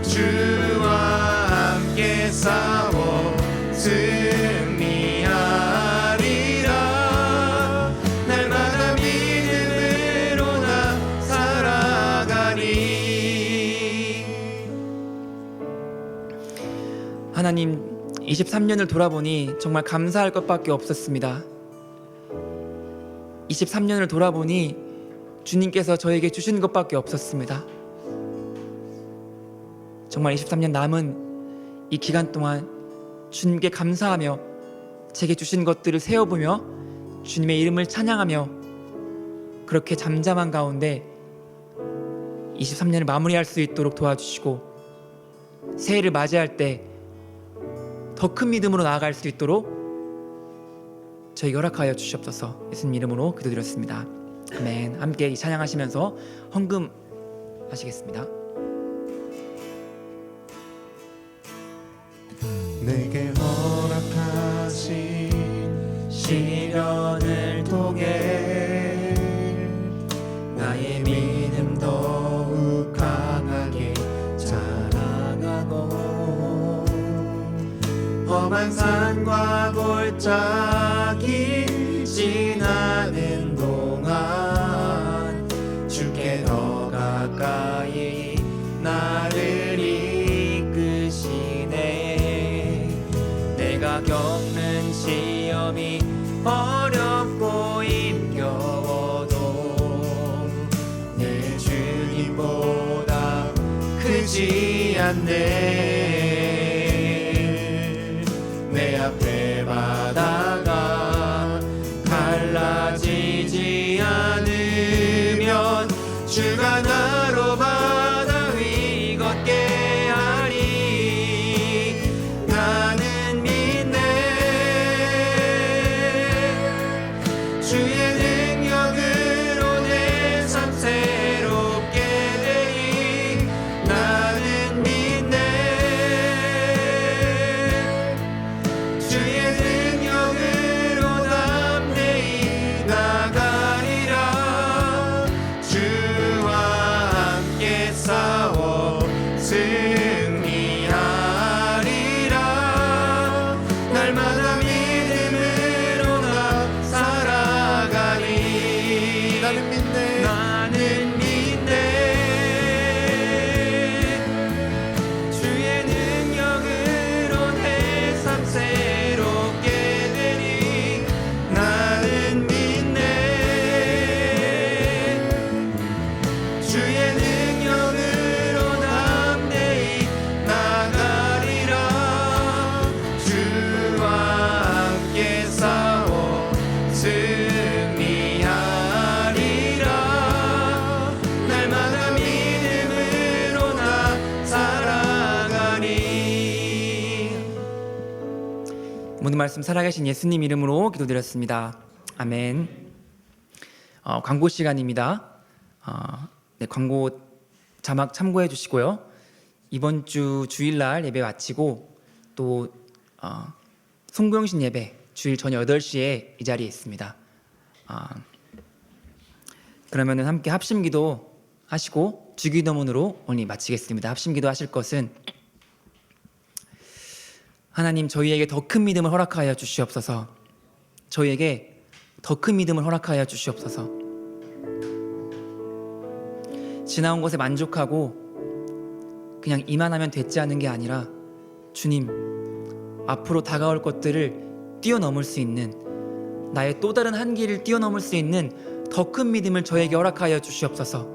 주와 함께 싸워 승리하리라. 날마다 믿음으로 나 살아가리. 하나님, 23년을 돌아보니 정말 감사할 것밖에 없었습니다. 23년을 돌아보니 주님께서 저에게 주신 것밖에 없었습니다. 정말 23년 남은 이 기간 동안 주님께 감사하며 제게 주신 것들을 세어보며 주님의 이름을 찬양하며 그렇게 잠잠한 가운데 23년을 마무리할 수 있도록 도와주시고 새해를 맞이할 때 더 큰 믿음으로 나아갈 수 있도록 저에게 허락하여 주시옵소서. 예수님 이름으로 기도드렸습니다. 아멘. 함께 이 찬양하시면서 헌금하시겠습니다. 내게 허락하신 시련을 통해 나의 믿음 더욱 강하게 자라가고 험한 산과 골짜기 지나는 동안 주께 더 가까이 나를 이끄시네. 내가 겪는 시험이 어렵고 힘겨워도 내 주님보다 크지 않네. 내 앞에 바다가 갈라지지 않으면 주가 나로 바다 위 걷게 하리. 나는 믿네. 주의 능력으로 내 삶 새롭게 되리. 나는 믿네. 주의 능력으로 담대히 나가리라. 주와 함께 싸워 승리하리라. 날마다 믿음으로 나 살아가리. 나는 믿네. 나는 믿네. 주의 능력으로 내 삶 새롭게 되리. 나는 믿네. 주의 능력으로 오늘 말씀 살아계신 예수님 이름으로 기도드렸습니다. 아멘. 광고 시간입니다. 네, 광고 자막 참고해 주시고요. 이번 주 주일날 예배 마치고 또 송구영신 예배 주일 저녁 8시에 이 자리에 있습니다. 그러면은 함께 합심기도 하시고 주기도문으로 오늘 마치겠습니다. 합심기도 하실 것은 하나님, 저희에게 더 큰 믿음을 허락하여 주시옵소서. 저희에게 더 큰 믿음을 허락하여 주시옵소서. 지나온 것에 만족하고 그냥 이만하면 됐지 않은 게 아니라 주님, 앞으로 다가올 것들을 뛰어넘을 수 있는, 나의 또 다른 한계를 뛰어넘을 수 있는 더 큰 믿음을 저에게 허락하여 주시옵소서.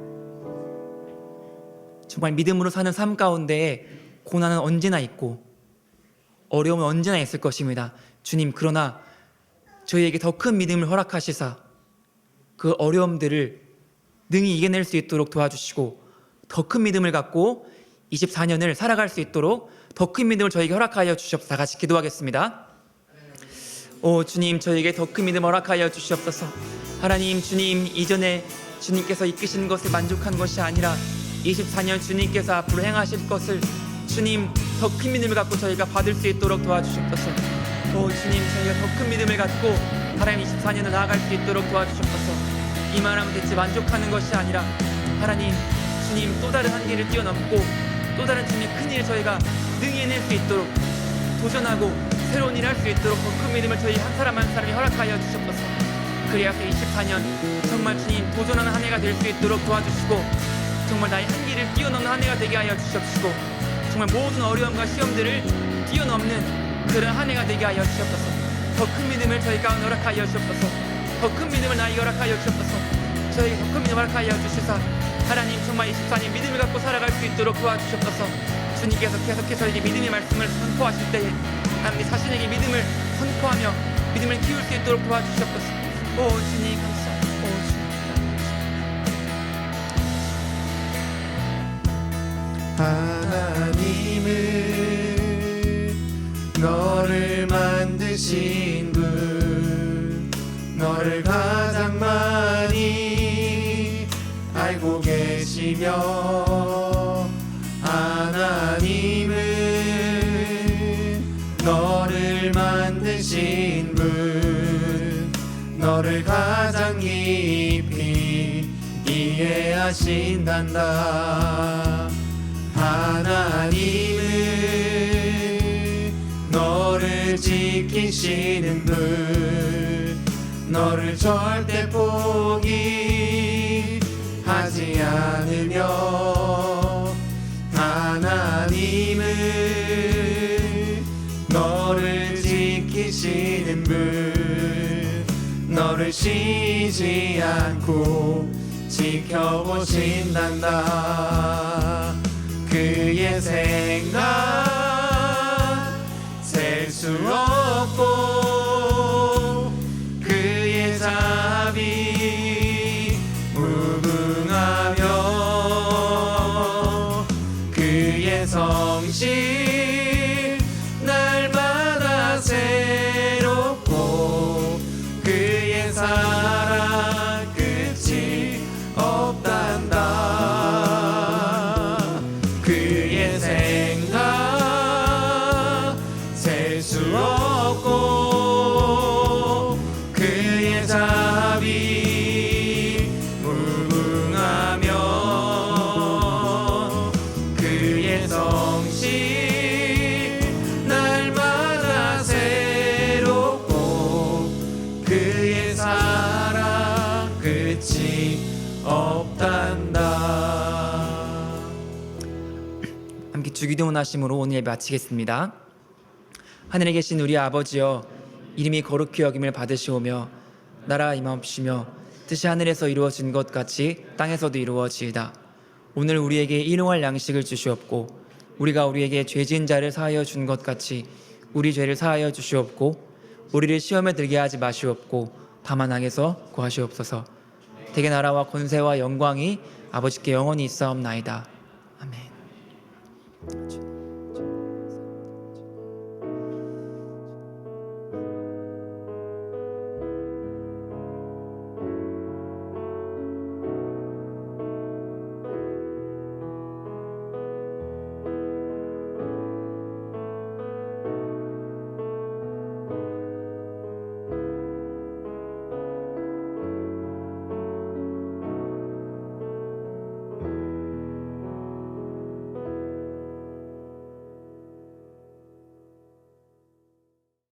정말 믿음으로 사는 삶 가운데에 고난은 언제나 있고 어려움은 언제나 있을 것입니다. 주님, 그러나 저희에게 더 큰 믿음을 허락하시사 그 어려움들을 능히 이겨낼 수 있도록 도와주시고 더 큰 믿음을 갖고 24년을 살아갈 수 있도록 더 큰 믿음을 저에게 허락하여 주시옵소서. 다 같이 기도하겠습니다. 오 주님, 저에게 더 큰 믿음 허락하여 주시옵소서. 하나님, 주님 이전에 주님께서 이끄신 것에 만족한 것이 아니라 24년 주님께서 앞으로 행하실 것을 주님 더 큰 믿음을 갖고 저희가 받을 수 있도록 도와주시옵소서. 오 주님, 저희가 더 큰 믿음을 갖고 하나님 24년을 나아갈 수 있도록 도와주시옵소서. 이만하면 됐지 만족하는 것이 아니라 하나님, 주님 또 다른 한계를 뛰어넘고 또 다른 주님의 큰 일을 저희가 능히 해낼 수 있도록 도전하고 새로운 일을 할 수 있도록 더 큰 믿음을 저희 한 사람 한 사람이 허락하여 주시옵소서. 그리하여 24년 정말 주님 도전하는 한 해가 될 수 있도록 도와주시고 정말 나의 한계를 뛰어넘는 한 해가 되게 하여 주시옵시고 정말 모든 어려움과 시험들을 뛰어넘는 그런 한 해가 되게 하여 주시옵소서. 더 큰 믿음을 저희 가운데 허락하여 주시옵소서. 더 큰 믿음을 나에게 허락하여 주시옵소서. 저에게 더 큰 믿음을 허락하여 주시사 하나님 정말 24년 믿음을 갖고 살아갈 수 있도록 도와주시옵소서. 주님께서 계속해서 저에게 믿음의 말씀을 선포하실 때에 하나님 자신에게 믿음을 선포하며 믿음을 키울 수 있도록 도와주시옵소서. 오 주님 감사합니다. 오 주님 하나님은 너를 만드신 분, 너를 가장 많이 알고 계시며 하나님은 너를 만드신 분, 너를 가장 깊이 이해하신단다. 하나님은 너를 지키시는 분, 너를 절대 포기하지 않으며 하나님은 너를 지키시는 분, 너를 쉬지 않고 지켜보신단다. 그의 생각 셀 수 없고 그의 자비 무궁하며 그의 성실 날마다 새롭고 그의 사랑 끝이 없단다. 그의 생각 셀 수 없고 그의 자비 무궁하며 그의 성실 날마다 새롭고 그의 사랑 끝이 없단다. 함께 주기도문 하심으로 오늘 예배 마치겠습니다. 하늘에 계신 우리 아버지여, 이름이 거룩히 여김을 받으시오며 나라 임하옵시며 뜻이 하늘에서 이루어진 것 같이 땅에서도 이루어지이다. 오늘 우리에게 일용할 양식을 주시옵고 우리가 우리에게 죄 지은 자를 사하여 준 것 같이 우리 죄를 사하여 주시옵고 우리를 시험에 들게 하지 마시옵고 다만 악에서 구하시옵소서. 대개 나라와 권세와 영광이 아버지께 영원히 있사옵나이다. 아멘.